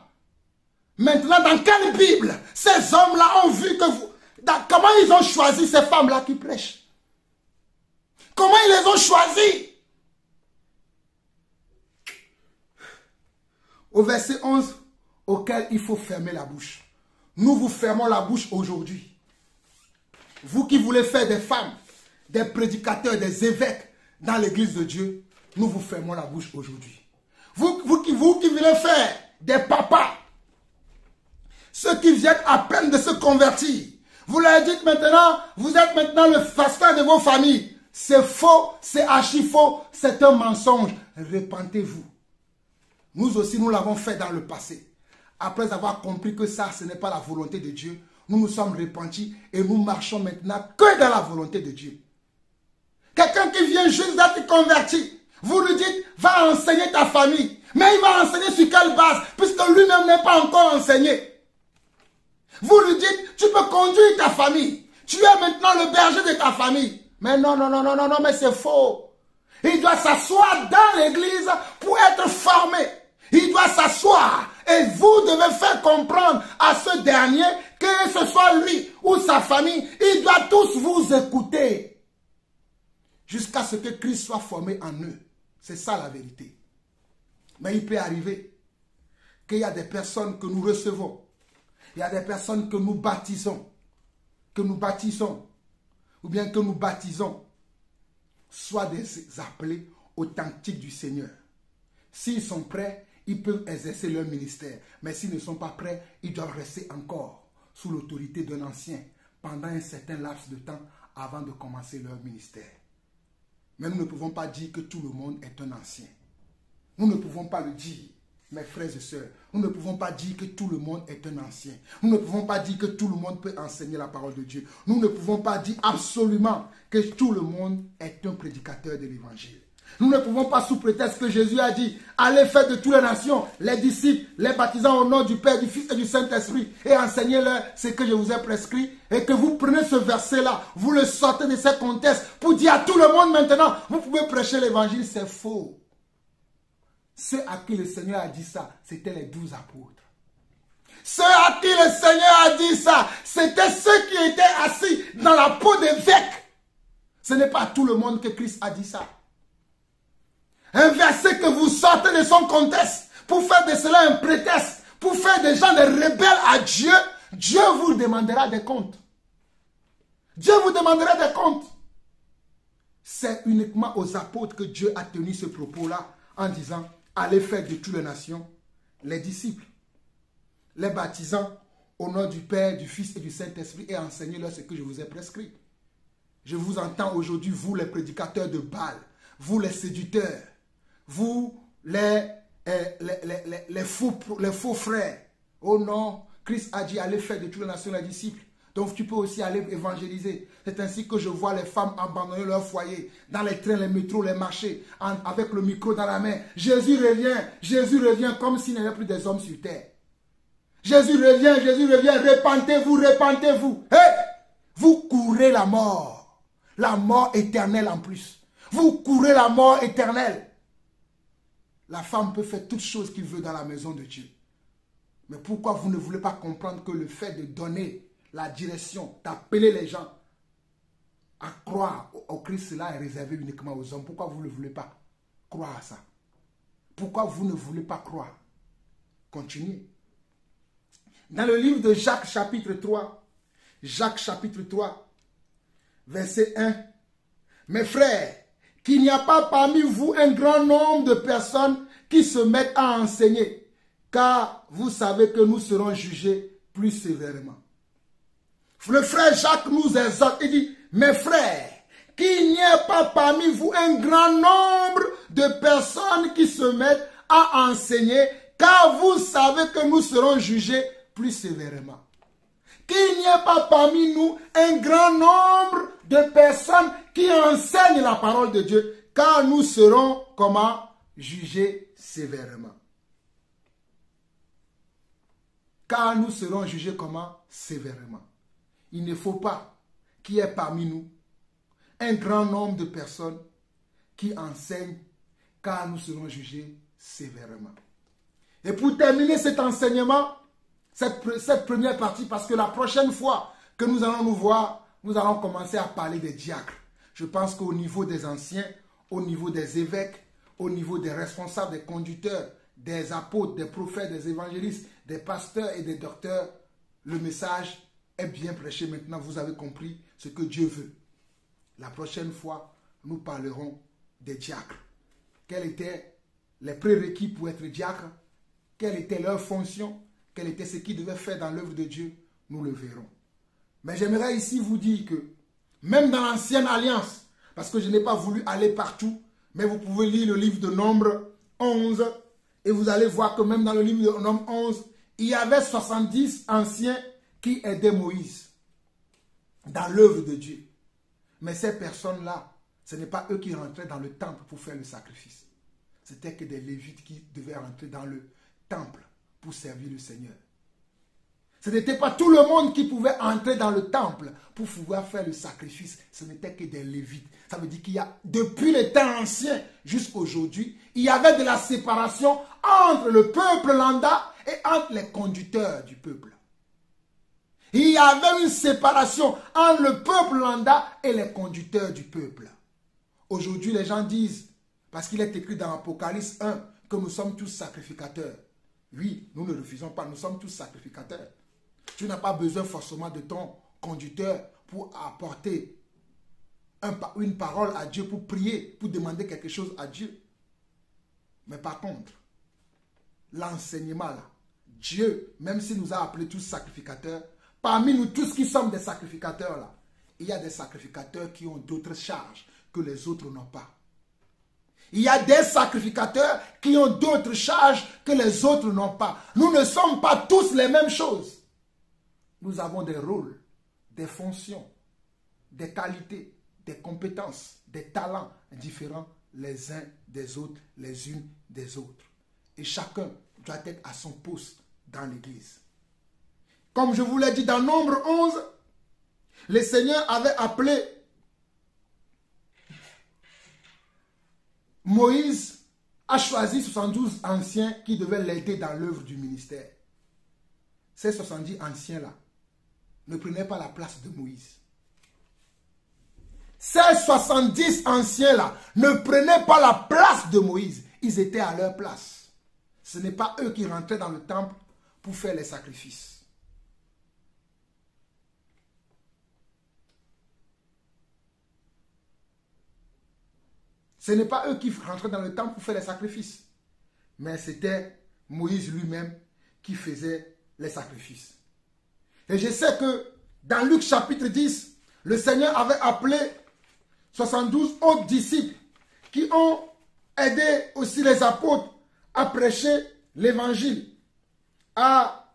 Maintenant, dans quelle Bible ces hommes-là ont vu que vous... Comment ils ont choisi ces femmes-là qui prêchent? Comment ils les ont choisis? Au verset 11, auquel il faut fermer la bouche. Nous vous fermons la bouche aujourd'hui. Vous qui voulez faire des femmes, des prédicateurs, des évêques dans l'église de Dieu, nous vous fermons la bouche aujourd'hui. Vous qui voulez faire des papas, ceux qui viennent à peine de se convertir, vous leur dites maintenant, vous êtes maintenant le pasteur de vos familles. C'est faux, c'est archi faux, c'est un mensonge. Repentez-vous. Nous aussi, nous l'avons fait dans le passé. Après avoir compris que ça, ce n'est pas la volonté de Dieu, nous nous sommes repentis et nous marchons maintenant que dans la volonté de Dieu. Quelqu'un qui vient juste d'être converti, vous lui dites, va enseigner ta famille. Mais il va enseigner sur quelle base, puisque lui-même n'est pas encore enseigné. Vous lui dites, tu peux conduire ta famille. Tu es maintenant le berger de ta famille. Mais non, mais c'est faux. Il doit s'asseoir dans l'église pour être formé. Il doit s'asseoir et vous devez faire comprendre à ce dernier, que ce soit lui ou sa famille, ils doivent tous vous écouter. Jusqu'à ce que Christ soit formé en eux. C'est ça la vérité. Mais il peut arriver qu'il y a des personnes que nous recevons. Il y a des personnes que nous baptisons. Ou bien que nous baptisons. Soit des appelés authentiques du Seigneur. S'ils sont prêts, ils peuvent exercer leur ministère. Mais s'ils ne sont pas prêts, ils doivent rester encore sous l'autorité d'un ancien pendant un certain laps de temps avant de commencer leur ministère. Mais nous ne pouvons pas dire que tout le monde est un ancien. Nous ne pouvons pas le dire, mes frères et sœurs. Nous ne pouvons pas dire que tout le monde est un ancien. Nous ne pouvons pas dire que tout le monde peut enseigner la parole de Dieu. Nous ne pouvons pas dire absolument que tout le monde est un prédicateur de l'évangile. Nous ne pouvons pas, sous prétexte que Jésus a dit, allez faire de toutes les nations, les disciples, les baptisant au nom du Père, du Fils et du Saint-Esprit, et enseignez-leur ce que je vous ai prescrit, et que vous prenez ce verset-là, vous le sortez de ce contexte, pour dire à tout le monde maintenant, vous pouvez prêcher l'évangile, c'est faux. Ceux à qui le Seigneur a dit ça, c'était les 12 apôtres. Ceux à qui le Seigneur a dit ça, c'était ceux qui étaient assis dans la peau d'évêque. Ce n'est pas à tout le monde que Christ a dit ça. Un verset que vous sortez de son contexte pour faire de cela un prétexte, pour faire des gens des rebelles à Dieu, Dieu vous demandera des comptes. Dieu vous demandera des comptes. C'est uniquement aux apôtres que Dieu a tenu ce propos-là en disant, allez faire de toutes les nations les disciples, les baptisant au nom du Père, du Fils et du Saint-Esprit et enseignez-leur ce que je vous ai prescrit. Je vous entends aujourd'hui, vous les prédicateurs de Baal, vous les séducteurs, vous les faux frères. Oh non, Christ a dit allez faire de toutes les nations les disciples. Donc tu peux aussi aller évangéliser. C'est ainsi que je vois les femmes abandonner leur foyer dans les trains, les métros, les marchés, avec le micro dans la main. Jésus revient comme s'il n'y avait plus des hommes sur terre. Jésus revient, repentez-vous, repentez-vous. Hey! Vous courez la mort éternelle en plus. Vous courez la mort éternelle. La femme peut faire toutes choses qu'il veut dans la maison de Dieu. Mais pourquoi vous ne voulez pas comprendre que le fait de donner la direction, d'appeler les gens à croire au Christ, cela est réservé uniquement aux hommes? Pourquoi vous ne voulez pas croire à ça? Pourquoi vous ne voulez pas croire? Continuez. Dans le livre de Jacques chapitre 3, verset 1, mes frères, qu'il n'y a pas parmi vous un grand nombre de personnes qui se mettent à enseigner, car vous savez que nous serons jugés plus sévèrement. Le frère Jacques nous exhorte, il dit, mes frères, qu'il n'y ait pas parmi vous un grand nombre de personnes qui se mettent à enseigner, car vous savez que nous serons jugés plus sévèrement. Qu'il n'y ait pas parmi nous un grand nombre de personnes qui enseignent la parole de Dieu, car nous serons, comment? Jugés sévèrement. Car nous serons jugés comment? Sévèrement. Il ne faut pas qu'il y ait parmi nous un grand nombre de personnes qui enseignent car nous serons jugés sévèrement. Et pour terminer cet enseignement, cette première partie, parce que la prochaine fois que nous allons nous voir, nous allons commencer à parler des diacres. Je pense qu'au niveau des anciens, au niveau des évêques, au niveau des responsables, des conducteurs, des apôtres, des prophètes, des évangélistes, des pasteurs et des docteurs, le message est bien prêché maintenant. Vous avez compris ce que Dieu veut. La prochaine fois, nous parlerons des diacres. Quels étaient les prérequis pour être diacre? Quelle était leur fonction? Quel était ce qu'ils devaient faire dans l'œuvre de Dieu? Nous le verrons. Mais j'aimerais ici vous dire que, même dans l'ancienne alliance, parce que je n'ai pas voulu aller partout, mais vous pouvez lire le livre de Nombre 11, et vous allez voir que même dans le livre de Nombre 11, il y avait 70 anciens qui aidaient Moïse dans l'œuvre de Dieu. Mais ces personnes-là, ce n'est pas eux qui rentraient dans le temple pour faire le sacrifice. C'était que des Lévites qui devaient rentrer dans le temple pour servir le Seigneur. Ce n'était pas tout le monde qui pouvait entrer dans le temple pour pouvoir faire le sacrifice. Ce n'était que des Lévites. Ça veut dire qu'il y a, depuis les temps anciens jusqu'à aujourd'hui, il y avait de la séparation entre le peuple lambda et entre les conducteurs du peuple. Il y avait une séparation entre le peuple lambda et les conducteurs du peuple. Aujourd'hui, les gens disent, parce qu'il est écrit dans Apocalypse 1, que nous sommes tous sacrificateurs. Oui, nous ne refusons pas, nous sommes tous sacrificateurs. Tu n'as pas besoin forcément de ton conducteur pour apporter une parole à Dieu, pour prier, pour demander quelque chose à Dieu. Mais par contre, l'enseignement là, Dieu, même s'il nous a appelés tous sacrificateurs, parmi nous tous qui sommes des sacrificateurs là, il y a des sacrificateurs qui ont d'autres charges que les autres n'ont pas. Il y a des sacrificateurs qui ont d'autres charges que les autres n'ont pas. Nous ne sommes pas tous les mêmes choses. Nous avons des rôles, des fonctions, des qualités, des compétences, des talents différents les uns des autres, les unes des autres. Et chacun doit être à son poste dans l'Église. Comme je vous l'ai dit dans Nombre 11, le Seigneur avait appelé Moïse, a choisi 72 anciens qui devaient l'aider dans l'œuvre du ministère. Ces 70 anciens-là ne prenaient pas la place de Moïse. Ces 70 anciens-là ne prenaient pas la place de Moïse. Ils étaient à leur place. Ce n'est pas eux qui rentraient dans le temple pour faire les sacrifices. Ce n'est pas eux qui rentraient dans le temple pour faire les sacrifices. Mais c'était Moïse lui-même qui faisait les sacrifices. Et je sais que dans Luc chapitre 10, le Seigneur avait appelé 72 autres disciples qui ont aidé aussi les apôtres à prêcher l'évangile, à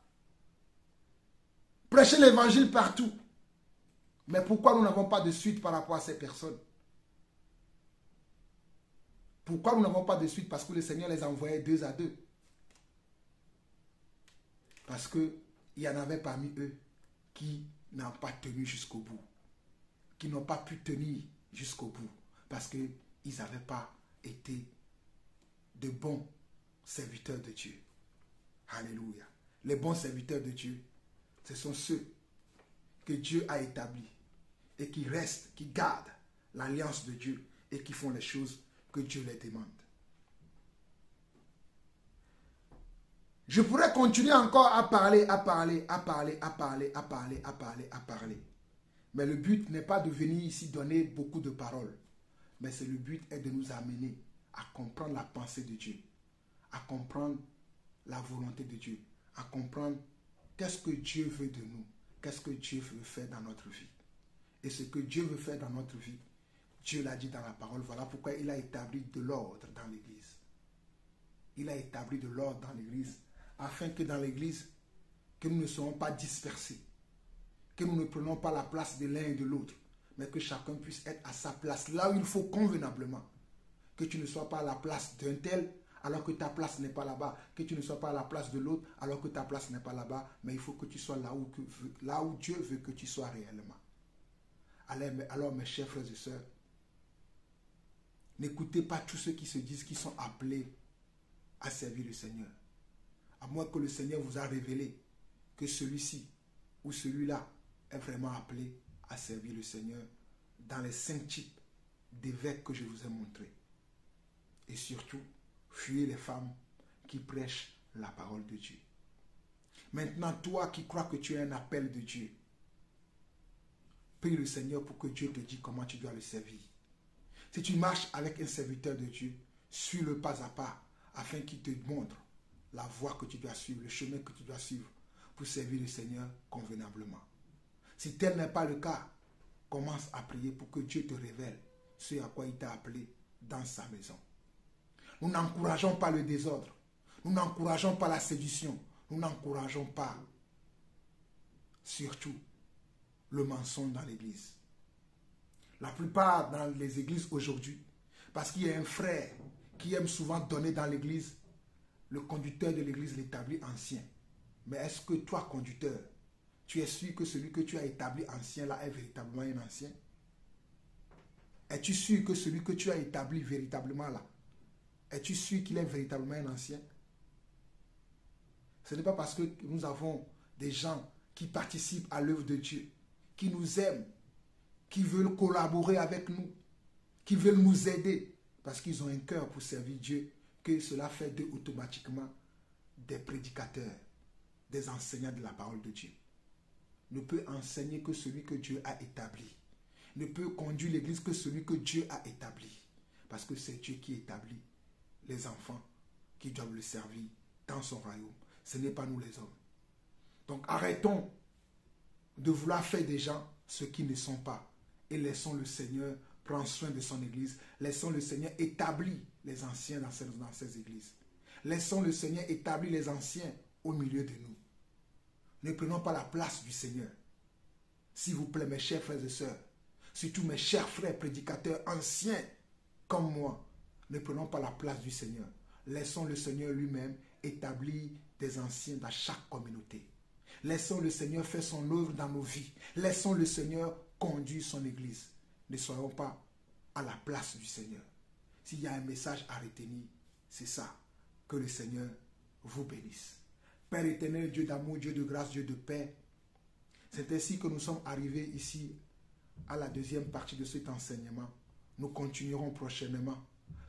prêcher l'évangile partout. Mais pourquoi nous n'avons pas de suite par rapport à ces personnes? Pourquoi nous n'avons pas de suite? Parce que le Seigneur les envoyait 2 à 2. Parce qu'il y en avait parmi eux qui n'ont pas tenu jusqu'au bout. Qui n'ont pas pu tenir jusqu'au bout. Parce qu'ils n'avaient pas été de bons serviteurs de Dieu. Alléluia. Les bons serviteurs de Dieu, ce sont ceux que Dieu a établis et qui restent, qui gardent l'alliance de Dieu et qui font les choses que Dieu les demande. Je pourrais continuer encore à parler. Mais le but n'est pas de venir ici donner beaucoup de paroles. Mais le but est de nous amener à comprendre la pensée de Dieu, à comprendre la volonté de Dieu, à comprendre qu'est-ce que Dieu veut de nous, qu'est-ce que Dieu veut faire dans notre vie. Et ce que Dieu veut faire dans notre vie, Dieu l'a dit dans la parole. Voilà pourquoi il a établi de l'ordre dans l'Église. Il a établi de l'ordre dans l'Église afin que dans l'Église, que nous ne soyons pas dispersés, que nous ne prenions pas la place de l'un et de l'autre, mais que chacun puisse être à sa place, là où il faut convenablement. Que tu ne sois pas à la place d'un tel, alors que ta place n'est pas là-bas. Que tu ne sois pas à la place de l'autre, alors que ta place n'est pas là-bas. Mais il faut que tu sois là où Dieu veut que tu sois réellement. Alors mes chers frères et sœurs, N'écoutez pas tous ceux qui se disent qu'ils sont appelés à servir le Seigneur. À moins que le Seigneur vous a révélé que celui-ci ou celui-là est vraiment appelé à servir le Seigneur dans les 5 types d'évêques que je vous ai montrés. Et surtout, fuyez les femmes qui prêchent la parole de Dieu. Maintenant, toi qui crois que tu as un appel de Dieu, prie le Seigneur pour que Dieu te dise comment tu dois le servir. Si tu marches avec un serviteur de Dieu, suis-le pas à pas afin qu'il te montre la voie que tu dois suivre, le chemin que tu dois suivre pour servir le Seigneur convenablement. Si tel n'est pas le cas, commence à prier pour que Dieu te révèle ce à quoi il t'a appelé dans sa maison. Nous n'encourageons pas le désordre. Nous n'encourageons pas la séduction. Nous n'encourageons pas, surtout, le mensonge dans l'église. La plupart dans les églises aujourd'hui, parce qu'il y a un frère qui aime souvent donner dans l'église, le conducteur de l'église l'établit ancien. Mais est-ce que toi, conducteur, tu es sûr que celui que tu as établi ancien là est véritablement un ancien? Es-tu sûr que celui que tu as établi véritablement là, es-tu sûr qu'il est véritablement un ancien? Ce n'est pas parce que nous avons des gens qui participent à l'œuvre de Dieu, qui nous aiment, qui veulent collaborer avec nous, qui veulent nous aider, parce qu'ils ont un cœur pour servir Dieu, que cela fait d'eux automatiquement des prédicateurs, des enseignants de la parole de Dieu. Ne peut enseigner que celui que Dieu a établi. Ne peut conduire l'église que celui que Dieu a établi. Parce que c'est Dieu qui établit les enfants qui doivent le servir dans son royaume. Ce n'est pas nous les hommes. Donc arrêtons de vouloir faire des gens ce qui ne sont pas. Et laissons le Seigneur prendre soin de son église. Laissons le Seigneur établir les anciens dans ces églises. Laissons le Seigneur établir les anciens au milieu de nous. Ne prenons pas la place du Seigneur. S'il vous plaît, mes chers frères et sœurs, surtout mes chers frères prédicateurs anciens comme moi, ne prenons pas la place du Seigneur. Laissons le Seigneur lui-même établir des anciens dans chaque communauté. Laissons le Seigneur faire son œuvre dans nos vies. Laissons le Seigneur conduire son église. Ne soyons pas à la place du Seigneur. S'il y a un message à retenir, c'est ça. Que le Seigneur vous bénisse. Père éternel, Dieu d'amour, Dieu de grâce, Dieu de paix, c'est ainsi que nous sommes arrivés ici à la deuxième partie de cet enseignement. Nous continuerons prochainement.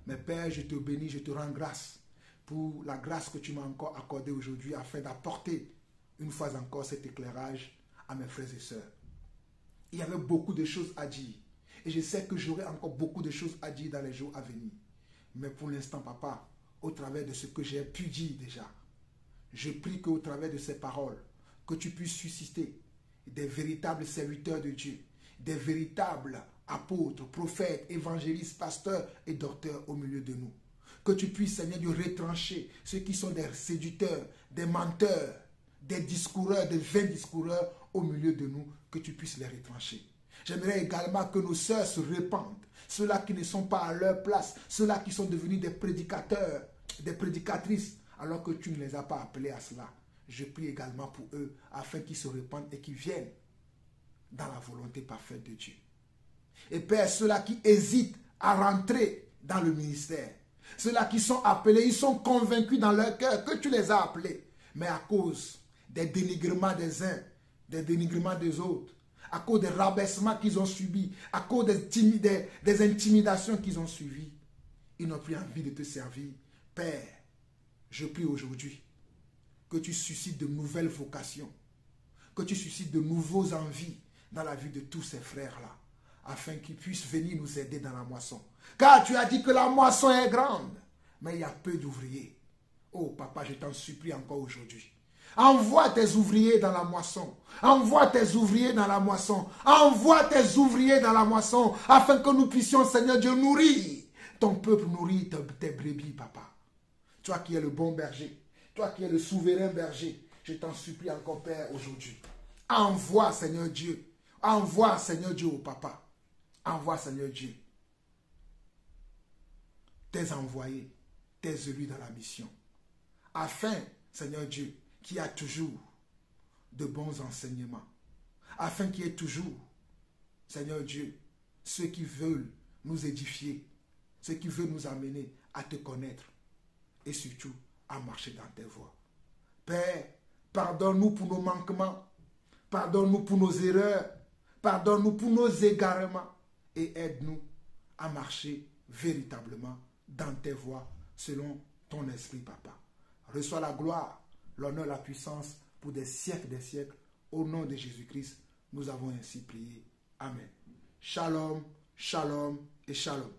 Mais Père, je te bénis, je te rends grâce pour la grâce que tu m'as encore accordée aujourd'hui afin d'apporter une fois encore cet éclairage à mes frères et sœurs. Il y avait beaucoup de choses à dire. Et je sais que j'aurai encore beaucoup de choses à dire dans les jours à venir. Mais pour l'instant, Papa, au travers de ce que j'ai pu dire déjà, je prie qu'au travers de ces paroles, que tu puisses susciter des véritables serviteurs de Dieu, des véritables apôtres, prophètes, évangélistes, pasteurs et docteurs au milieu de nous. Que tu puisses, Seigneur Dieu, retrancher ceux qui sont des séducteurs, des menteurs, des discoureurs, des vains discoureurs au milieu de nous, que tu puisses les retrancher. J'aimerais également que nos sœurs se répandent, ceux-là qui ne sont pas à leur place, ceux-là qui sont devenus des prédicateurs, des prédicatrices, alors que tu ne les as pas appelés à cela. Je prie également pour eux, afin qu'ils se répandent et qu'ils viennent dans la volonté parfaite de Dieu. Et Père, ceux-là qui hésitent à rentrer dans le ministère, ceux-là qui sont appelés, ils sont convaincus dans leur cœur que tu les as appelés, mais à cause des dénigrements des uns, des dénigrements des autres, à cause des rabaissements qu'ils ont subis, à cause des intimidations qu'ils ont suivies, ils n'ont plus envie de te servir. Père, je prie aujourd'hui que tu suscites de nouvelles vocations, que tu suscites de nouveaux envies dans la vie de tous ces frères-là, afin qu'ils puissent venir nous aider dans la moisson. Car tu as dit que la moisson est grande, mais il y a peu d'ouvriers. Oh Papa, je t'en supplie encore aujourd'hui. Envoie tes ouvriers dans la moisson. Envoie tes ouvriers dans la moisson. Envoie tes ouvriers dans la moisson, afin que nous puissions, Seigneur Dieu, nourrir ton peuple, nourrir tes brebis, Papa. Toi qui es le bon berger, toi qui es le souverain berger, je t'en supplie encore, Père, aujourd'hui. Envoie, Seigneur Dieu. Envoie, Seigneur Dieu, au Papa. Envoie, Seigneur Dieu, tes envoyés, tes élus dans la mission. Afin, Seigneur Dieu, qu'il y ait toujours de bons enseignements. Afin qu'il y ait toujours, Seigneur Dieu, ceux qui veulent nous édifier ce qui veut nous amener à te connaître et surtout à marcher dans tes voies. Père, pardonne-nous pour nos manquements, pardonne-nous pour nos erreurs, pardonne-nous pour nos égarements et aide-nous à marcher véritablement dans tes voies selon ton esprit, Papa. Reçois la gloire, l'honneur, la puissance pour des siècles. Au nom de Jésus-Christ, nous avons ainsi prié. Amen. Shalom, shalom et shalom.